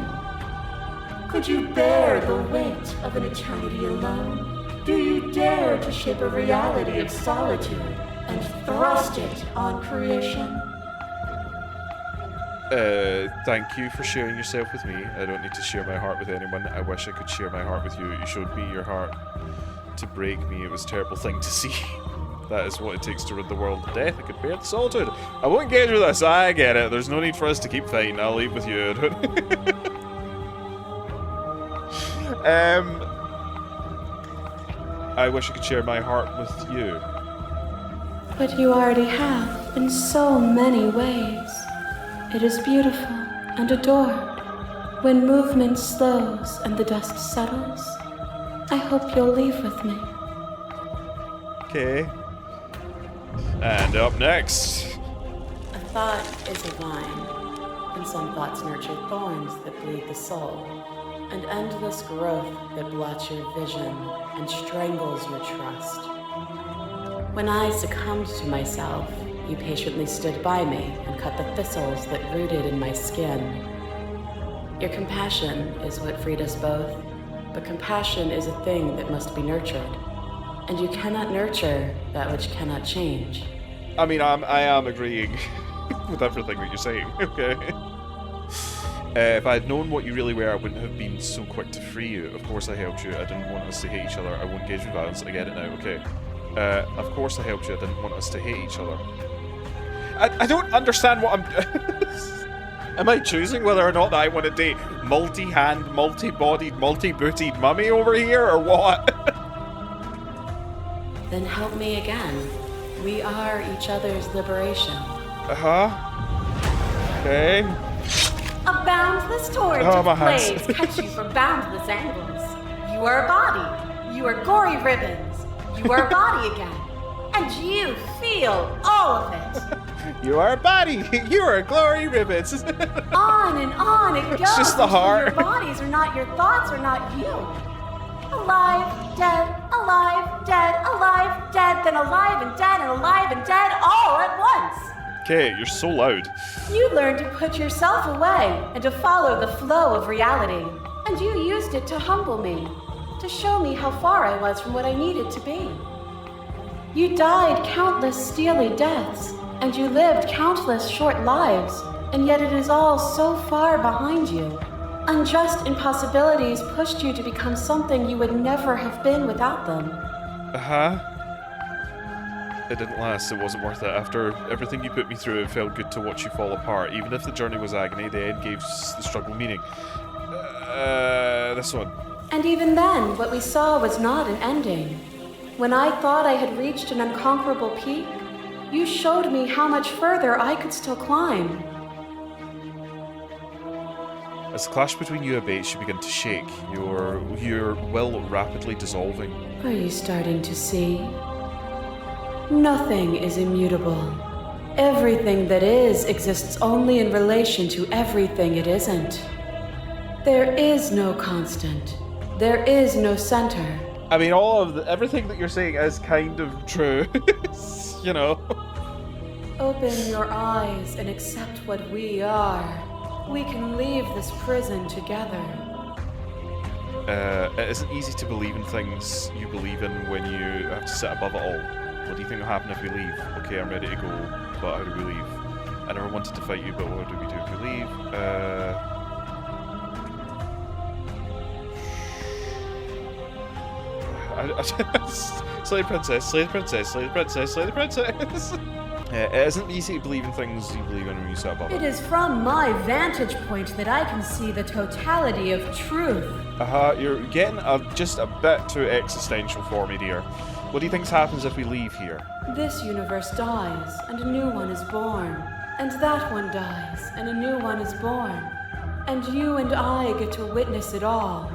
[SPEAKER 5] Could you bear the weight of an eternity alone? Do you dare to shape a reality of solitude and thrust it on creation?
[SPEAKER 1] Thank you for sharing yourself with me. I don't need to share my heart with anyone. I wish I could share my heart with you. You showed me your heart to break me. It was a terrible thing to see. That is what it takes to rid the world of death. I could bear the solitude. I won't engage with this. I get it. There's no need for us to keep fighting. I'll leave with you. I wish I could share my heart with you.
[SPEAKER 5] But you already have, in so many ways. It is beautiful and adored. When movement slows and the dust settles, I hope you'll leave with me.
[SPEAKER 1] Okay. And up next.
[SPEAKER 3] A thought is a vine, and some thoughts nurture thorns that bleed the soul, and endless growth that blots your vision and strangles your trust. When I succumbed to myself, you patiently stood by me and cut the thistles that rooted in my skin. Your compassion is what freed us both, but compassion is a thing that must be nurtured, and you cannot nurture that which cannot change.
[SPEAKER 1] I mean, I am agreeing with everything that you're saying, okay? If I had known what you really were, I wouldn't have been so quick to free you. Of course I helped you. I didn't want us to hate each other. I won't engage in violence. I get it now, okay? Of course I helped you. I didn't want us to hate each other. I don't understand what I'm... Am I choosing whether or not that I want to date multi-hand, multi-bodied, multi-bootied mummy over here, or what?
[SPEAKER 3] Then help me again. We are each other's liberation.
[SPEAKER 1] Uh-huh. Okay.
[SPEAKER 3] A boundless torrent of blades cut you from boundless angles. You are a body. You are gory ribbons. You are a body again. And you feel all of it.
[SPEAKER 1] You are a body. You are glory ribbons.
[SPEAKER 3] On and on it goes.
[SPEAKER 1] It's just the heart.
[SPEAKER 3] Your bodies are not your thoughts, are not you. Alive, dead, then alive and dead, all at once.
[SPEAKER 1] Okay, you're so loud.
[SPEAKER 3] You learned to put yourself away and to follow the flow of reality. And you used it to humble me, to show me how far I was from what I needed to be. You died countless steely deaths, and you lived countless short lives, and yet it is all so far behind you. Unjust impossibilities pushed you to become something you would never have been without them.
[SPEAKER 1] Uh-huh. It didn't last, it wasn't worth it. After everything you put me through, it felt good to watch you fall apart. Even if the journey was agony, the end gave the struggle meaning. This one.
[SPEAKER 3] And even then, what we saw was not an ending. When I thought I had reached an unconquerable peak, you showed me how much further I could still climb.
[SPEAKER 1] As the clash between you abates, you begin to shake. Your will rapidly dissolving.
[SPEAKER 3] Are you starting to see? Nothing is immutable. Everything that is exists only in relation to everything it isn't. There is no constant. There is no center.
[SPEAKER 1] I mean, everything that you're saying is kind of true. You know.
[SPEAKER 3] Open your eyes and accept what we are. We can leave this prison together.
[SPEAKER 1] It isn't easy to believe in things you believe in when you have to sit above it all. What do you think will happen if we leave? Okay, I'm ready to go, but how do we leave? I never wanted to fight you, but what do we do if we leave? Slay the princess, slay the princess, slay the princess, slay the princess. It isn't easy to believe in things you believe in when you sit above it.
[SPEAKER 3] It is from my vantage point that I can see the totality of truth.
[SPEAKER 1] You're getting just a bit too existential for me, dear. What do you think happens if we leave here?
[SPEAKER 3] This universe dies, and a new one is born. And that one dies, and a new one is born. And you and I get to witness it all,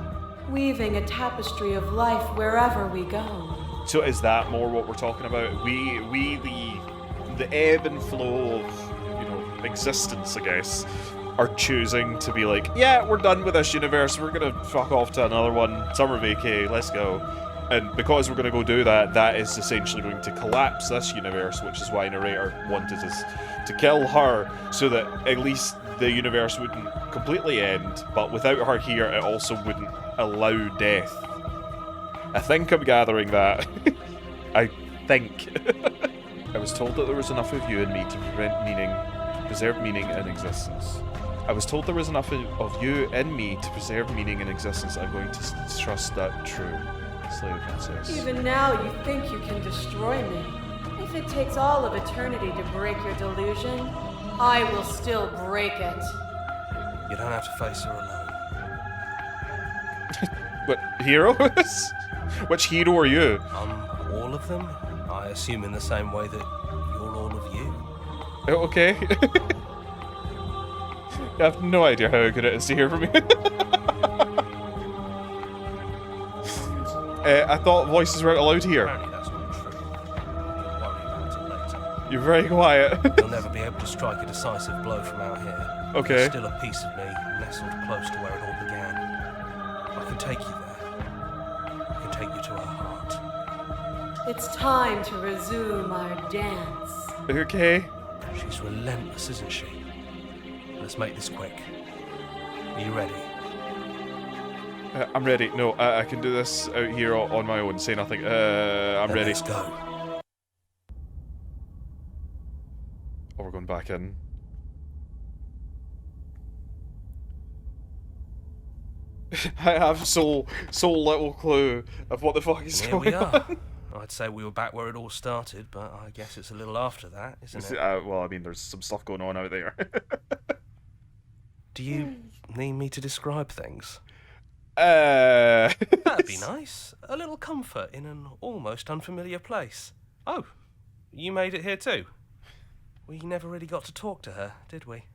[SPEAKER 3] weaving a tapestry of life wherever we go.
[SPEAKER 1] So is that more what we're talking about? We the ebb and flow of, existence, I guess, are choosing to be like, yeah, we're done with this universe, we're gonna fuck off to another one, summer vacay, let's go. And because we're gonna go do that, that is essentially going to collapse this universe, which is why narrator wanted us to kill her, so that at least the universe wouldn't completely end, but without her here, it also wouldn't allow death. I think I'm gathering that. I think. I was told that there was enough of you in me to preserve meaning in existence. I was told there was enough of you in me to preserve meaning in existence. I'm going to trust that true. Slay the princess.
[SPEAKER 3] Even now you think you can destroy me. If it takes all of eternity to break your delusion, I will still break it.
[SPEAKER 2] You don't have to face her alone.
[SPEAKER 1] What, heroes? Which hero are you?
[SPEAKER 6] All of them? I assume in the same way that you're all of you.
[SPEAKER 1] Oh, okay. I have no idea how good it is to hear from you. I thought voices weren't allowed here.
[SPEAKER 6] Apparently that's not true. You'll worry about it later.
[SPEAKER 1] You're very quiet.
[SPEAKER 6] You'll never be able to strike a decisive blow from out here.
[SPEAKER 1] Okay.
[SPEAKER 6] There's still a piece of me nestled close to where it all began. I can take you there. I can take you to her heart.
[SPEAKER 3] It's time to resume our dance.
[SPEAKER 1] Okay.
[SPEAKER 6] She's relentless, isn't she? Let's make this quick. Are you ready?
[SPEAKER 1] I'm ready. No, I can do this out here on my own. Say nothing. I'm
[SPEAKER 6] Then
[SPEAKER 1] ready.
[SPEAKER 6] let's go.
[SPEAKER 1] Oh, we're going back in. I have so little clue of what the fuck is
[SPEAKER 6] Here
[SPEAKER 1] going
[SPEAKER 6] we are.
[SPEAKER 1] on.
[SPEAKER 6] I'd say we were back where it all started, but I guess it's a little after that, isn't it?
[SPEAKER 1] Well, I mean, there's some stuff going on out there.
[SPEAKER 6] Do you need me to describe things?
[SPEAKER 1] That'd
[SPEAKER 6] be nice. A little comfort in an almost unfamiliar place. Oh, you made it here too? We never really got to talk to her, did we?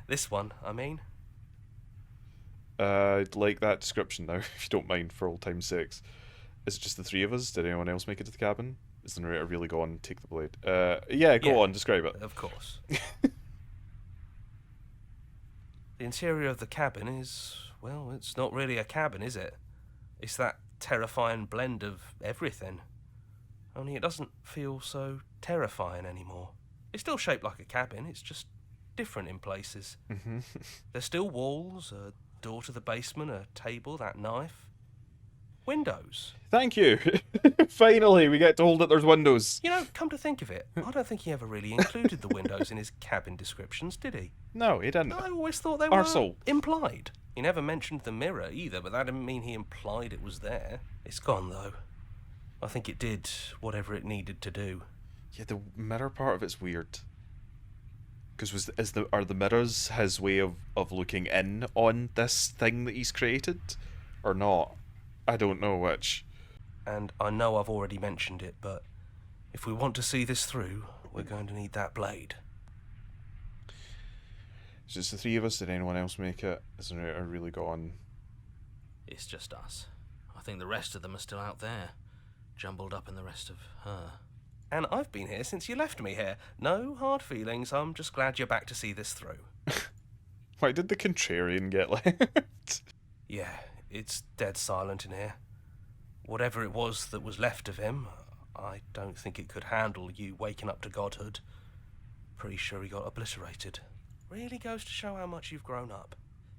[SPEAKER 6] This one, I mean.
[SPEAKER 1] I'd like that description now, if you don't mind, for old time's sakes. Is it just the three of us? Did anyone else make it to the cabin? Is the narrator really go on and take the blade? Yeah, go on, describe it.
[SPEAKER 6] Of course. The interior of the cabin is, well, it's not really a cabin, is it? It's that terrifying blend of everything. Only it doesn't feel so terrifying anymore. It's still shaped like a cabin, it's just different in places. There's still walls, a door to the basement, a table, that knife. Windows.
[SPEAKER 1] Thank you. Finally, we get told that there's windows.
[SPEAKER 6] You know, come to think of it, I don't think he ever really included the windows in his cabin descriptions, did he?
[SPEAKER 1] No, he didn't.
[SPEAKER 6] I always thought they were
[SPEAKER 1] Arsehole.
[SPEAKER 6] implied. He never mentioned the mirror either, but that didn't mean he implied it was there. It's gone, though. I think it did whatever it needed to do.
[SPEAKER 1] Yeah, the mirror part of it's weird. Because are the mirrors his way of looking in on this thing that he's created? Or not? I don't know which.
[SPEAKER 6] And I know I've already mentioned it, but if we want to see this through, we're going to need that blade.
[SPEAKER 1] It's just the three of us. Did anyone else make it? Is the narrator really gone?
[SPEAKER 2] It's just us. I think the rest of them are still out there, jumbled up in the rest of her.
[SPEAKER 6] And I've been here since you left me here. No hard feelings, I'm just glad you're back to see this through.
[SPEAKER 1] Why did the contrarian get left?
[SPEAKER 6] Yeah, it's dead silent in here. Whatever it was that was left of him, I don't think it could handle you waking up to godhood. Pretty sure he got obliterated. Really goes to show how much you've grown up.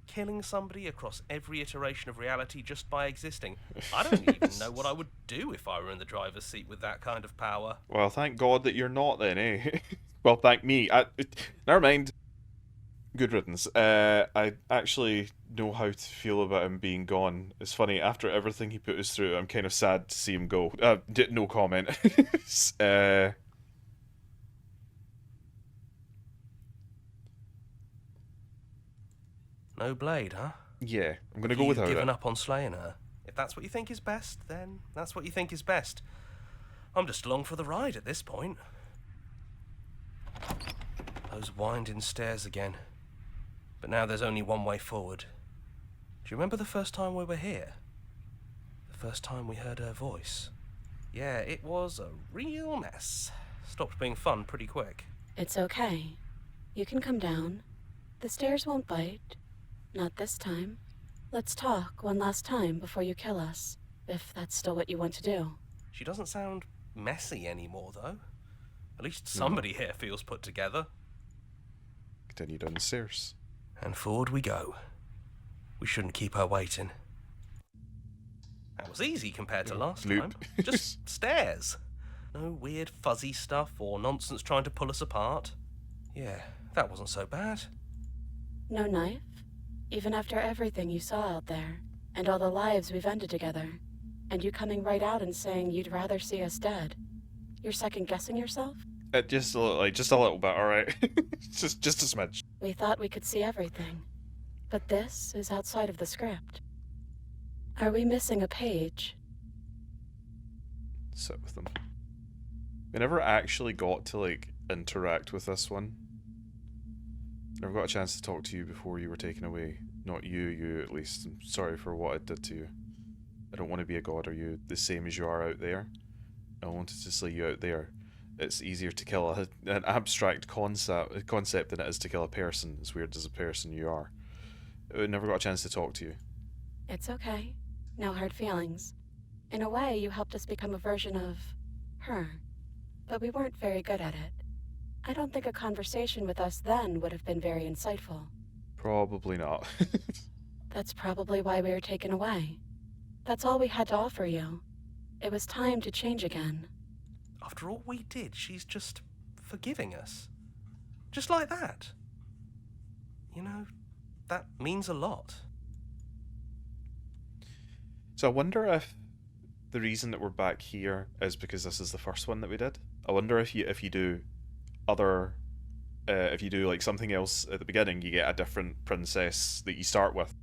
[SPEAKER 6] Killing somebody across every iteration of reality just by existing. I don't even know what I would do if I were in the driver's seat with that kind of power.
[SPEAKER 1] Well, thank God that you're not then, eh? Well, thank me. Never mind. Good riddance. I actually know how to feel about him being gone. It's funny, after everything he put us through, I'm kind of sad to see him go. No comment.
[SPEAKER 6] No blade, huh?
[SPEAKER 1] Yeah, I'm going to go without
[SPEAKER 6] You've given
[SPEAKER 1] it.
[SPEAKER 6] up on slaying her. If that's what you think is best, then that's what you think is best. I'm just along for the ride at this point. Those winding stairs again. But now there's only one way forward. Do you remember the first time we were here? The first time we heard her voice? Yeah, it was a real mess. Stopped being fun pretty quick.
[SPEAKER 3] It's okay. You can come down. The stairs won't bite. Not this time. Let's talk one last time before you kill us, if that's still what you want to do.
[SPEAKER 6] She doesn't sound messy anymore, though. At least somebody here feels put together.
[SPEAKER 1] Continue down the stairs.
[SPEAKER 6] And forward we go. We shouldn't keep her waiting. That was easy compared to last
[SPEAKER 1] Loop.
[SPEAKER 6] time. Just stairs. No weird fuzzy stuff or nonsense trying to pull us apart. Yeah, that wasn't so bad.
[SPEAKER 3] No knife? Even after everything you saw out there, and all the lives we've ended together, and you coming right out and saying you'd rather see us dead. You're second-guessing yourself?
[SPEAKER 1] Just a little bit, alright? just a smidge.
[SPEAKER 3] We thought we could see everything. But this is outside of the script. Are we missing a page?
[SPEAKER 1] sit with them. We never actually got to, like, interact with this one. Never got a chance to talk to you before you were taken away. Not you at least. I'm sorry for what I did to you. I don't want to be a god. Are you the same as you are out there? I wanted to slay you out there. It's easier to kill an abstract concept than it is to kill a person, as weird as a person you are. I never got a chance to talk to you.
[SPEAKER 3] It's okay. No hard feelings. In a way, you helped us become a version of her. But we weren't very good at it. I don't think a conversation with us then would have been very insightful.
[SPEAKER 1] Probably not.
[SPEAKER 3] That's probably why we were taken away. That's all we had to offer you. It was time to change again.
[SPEAKER 6] After all we did, she's just forgiving us. Just like that. You know, that means a lot.
[SPEAKER 1] So I wonder if the reason that we're back here is because this is the first one that we did. I wonder if you do other, if you do like something else at the beginning, you get a different princess that you start with.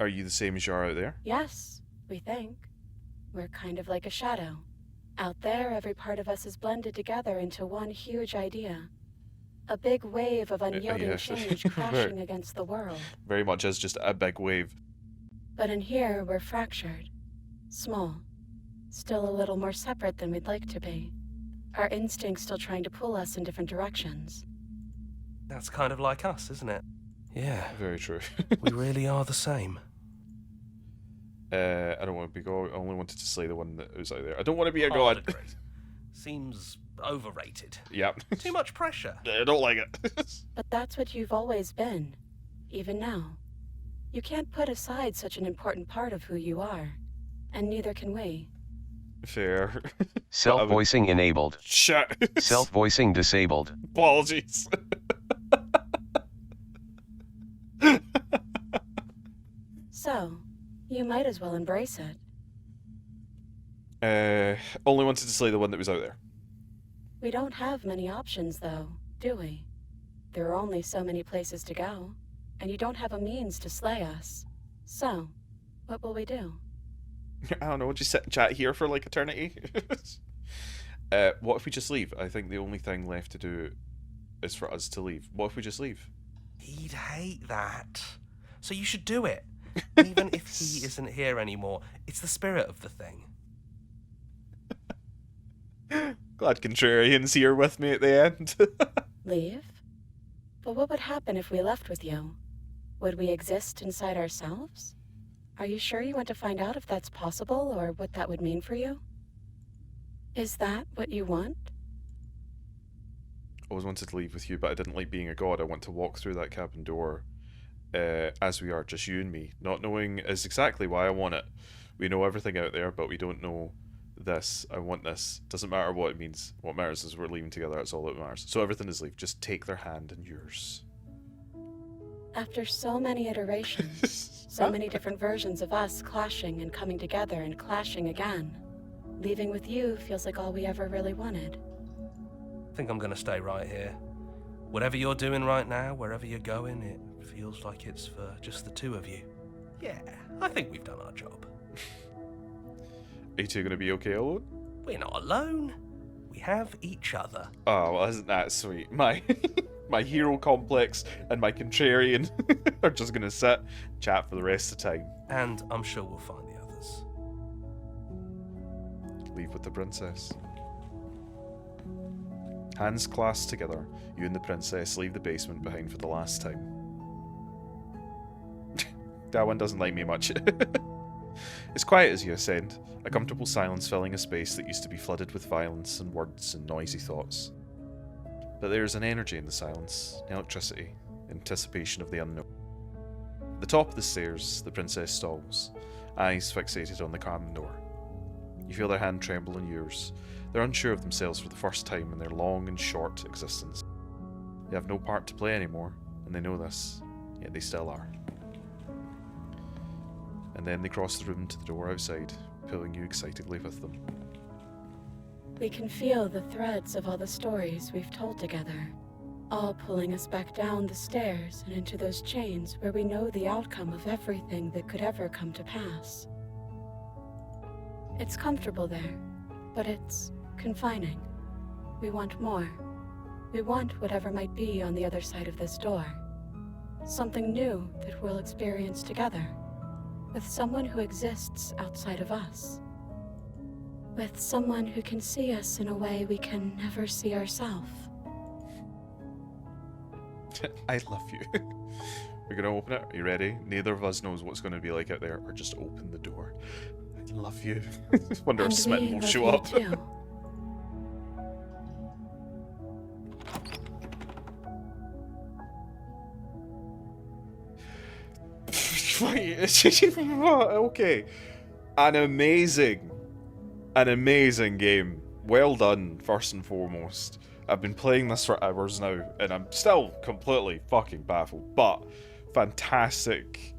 [SPEAKER 1] Are you the same as you are out there?
[SPEAKER 3] Yes, we think. We're kind of like a shadow. Out there, every part of us is blended together into one huge idea. A big wave of unyielding change crashing against the world.
[SPEAKER 1] Very much as just a big wave.
[SPEAKER 3] But in here, we're fractured. Small. Still a little more separate than we'd like to be. Our instincts still trying to pull us in different directions.
[SPEAKER 6] That's kind of like us, isn't it? Yeah.
[SPEAKER 1] Very true.
[SPEAKER 6] We really are the same.
[SPEAKER 1] I don't want to be god. I only wanted to slay the one that was out there. I don't want to be a
[SPEAKER 6] Hard
[SPEAKER 1] god.
[SPEAKER 6] agree. Seems overrated.
[SPEAKER 1] Yep.
[SPEAKER 6] Too much pressure.
[SPEAKER 1] I don't like it.
[SPEAKER 3] But that's what you've always been. Even now. You can't put aside such an important part of who you are. And neither can we.
[SPEAKER 1] Fair.
[SPEAKER 7] Self-voicing enabled.
[SPEAKER 1] Shut.
[SPEAKER 7] Self-voicing disabled.
[SPEAKER 1] Apologies.
[SPEAKER 3] So, you might as well embrace it.
[SPEAKER 1] Only wanted to slay the one that was out there.
[SPEAKER 3] We don't have many options, though, do we? There are only so many places to go, and you don't have a means to slay us. So, what will we do?
[SPEAKER 1] I don't know, we'll just sit and chat here for like eternity. What if we just leave? I think the only thing left to do is for us to leave. What if we just leave?
[SPEAKER 6] He'd hate that. So you should do it. Even if he isn't here anymore, it's the spirit of the thing.
[SPEAKER 1] Glad Contrarian's here with me at the end.
[SPEAKER 3] Leave? But what would happen if we left with you? Would we exist inside ourselves? Are you sure you want to find out if that's possible, or what that would mean for you? Is that what you want?
[SPEAKER 1] I always wanted to leave with you, but I didn't like being a god. I want to walk through that cabin door as we are, just you and me. Not knowing is exactly why I want it. We know everything out there, but we don't know this. I want this. Doesn't matter what it means. What matters is we're leaving together. That's all that matters. So everything is leave. Just take their hand and yours.
[SPEAKER 3] After so many iterations, so many different versions of us clashing and coming together and clashing again, leaving with you feels like all we ever really wanted.
[SPEAKER 6] I think I'm gonna stay right here. Whatever you're doing right now, wherever you're going, it feels like it's for just the two of you. Yeah, I think we've done our job.
[SPEAKER 1] Are you two going to be okay alone?
[SPEAKER 6] We're not alone. We have each other.
[SPEAKER 1] Oh, well, isn't that sweet? My my hero complex and my contrarian are just going to sit, chat for the rest of the time.
[SPEAKER 6] And I'm sure we'll find the others.
[SPEAKER 1] Leave with the princess. Hands clasped together, you and the princess leave the basement behind for the last time. That one doesn't like me much. It's quiet as you ascend, a comfortable silence filling a space that used to be flooded with violence and words and noisy thoughts. But there is an energy in the silence, electricity, anticipation of the unknown. At the top of the stairs, the princess stalls, eyes fixated on the cabin door. You feel their hand tremble in yours. They're unsure of themselves for the first time in their long and short existence. They have no part to play anymore, and they know this, yet they still are. And then they cross the room to the door outside, pulling you excitedly with them.
[SPEAKER 3] We can feel the threads of all the stories we've told together, all pulling us back down the stairs and into those chains where we know the outcome of everything that could ever come to pass.
[SPEAKER 5] It's comfortable there, but it's confining. We want more. We want whatever might be on the other side of this door. Something new that we'll experience together. With someone who exists outside of us. With someone who can see us in a way we can never see ourselves.
[SPEAKER 1] I love you. We're gonna open it. Are you ready? Neither of us knows what's gonna be like out there. Or just open the door. I love you. Wonder if Smitten will show up. Okay. An amazing game. Well done, first and foremost. I've been playing this for hours now, and I'm still completely fucking baffled. But fantastic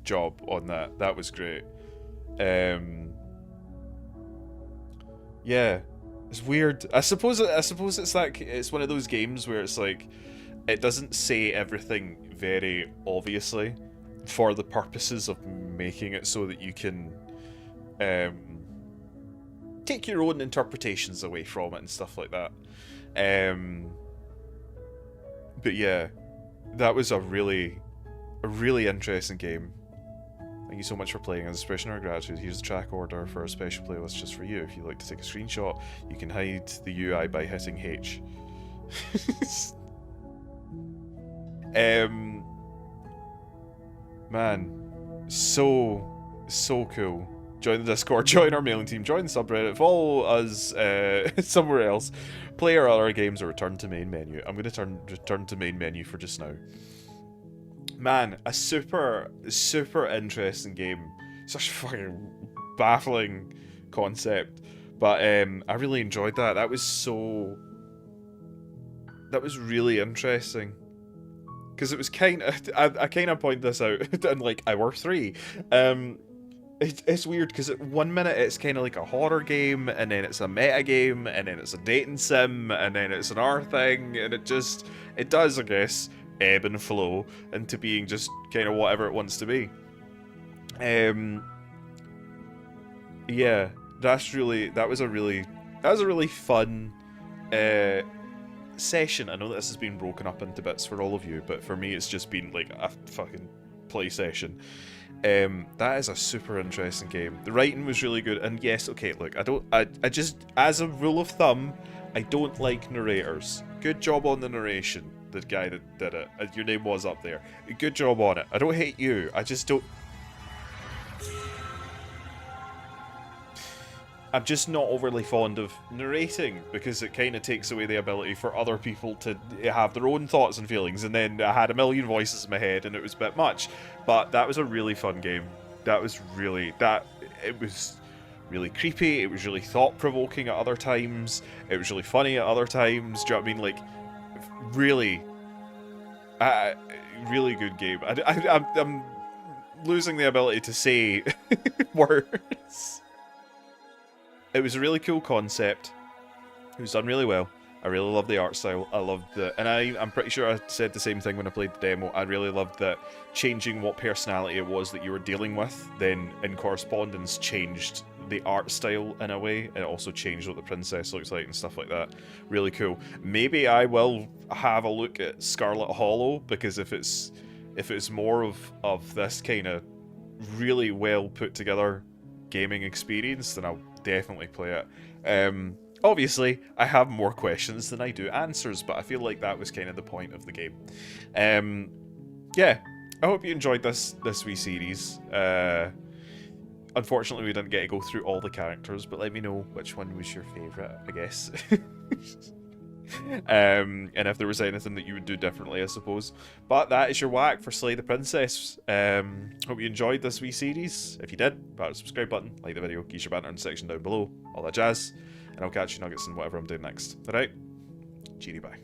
[SPEAKER 1] job on that. That was great. Yeah, it's weird. I suppose it's like it's one of those games where it's like it doesn't say everything very obviously for the purposes of making it so that you can take your own interpretations away from it and stuff like that. But yeah, that was a really interesting game. Thank you so much for playing. As a expression of our gratitude, here's the track order for a special playlist just for you. If you'd like to take a screenshot, you can hide the UI by hitting H. Man, so cool. Join the Discord, join our mailing team, join the subreddit, follow us somewhere else, play our other games, or return to main menu. I'm going to return to main menu for just now. Man, a super interesting game. Such a fucking baffling concept. But I really enjoyed that. That was really interesting. Because it was kind of... I kind of point this out in like hour 3. It's weird because at 1 minute it's kind of like a horror game, and then it's a meta game, and then it's a dating sim, and then it's an R thing, and it does, I guess, ebb and flow into being just kind of whatever it wants to be. Yeah, that was a really fun session. I know that this has been broken up into bits for all of you, but for me it's just been like a fucking play session. That is a super interesting game. The writing was really good, and yes, okay, look, I just, as a rule of thumb, I don't like narrators. Good job on the narration, the guy that did it. Your name was up there. Good job on it. I don't hate you, I just don't... I'm just not overly fond of narrating, because it kind of takes away the ability for other people to have their own thoughts and feelings, and then I had a million voices in my head and it was a bit much. But that was a really fun game. It was really creepy, it was really thought-provoking at other times, it was really funny at other times, do you know what I mean? Like, really good game. I'm losing the ability to say words. It was a really cool concept. It was done really well. I really loved the art style. I loved the... And I'm pretty sure I said the same thing when I played the demo. I really loved that changing what personality it was that you were dealing with, then in correspondence changed the art style in a way, and it also changed what the princess looks like and stuff like that. Really cool. Maybe I will have a look at Scarlet Hollow, because if it's more of this kind of really well put together gaming experience, then I'll definitely play it. Obviously, I have more questions than I do answers, but I feel like that was kind of the point of the game. Yeah, I hope you enjoyed this wee series. Unfortunately, we didn't get to go through all the characters, but let me know which one was your favourite, I guess. And if there was anything that you would do differently, I suppose. But that is your whack for Slay the Princess. Hope you enjoyed this wee series. If you did, batter the subscribe button, like the video, keep your banter in the section down below, all that jazz. And I'll catch you nuggets in whatever I'm doing next. Alright? Cheery bye.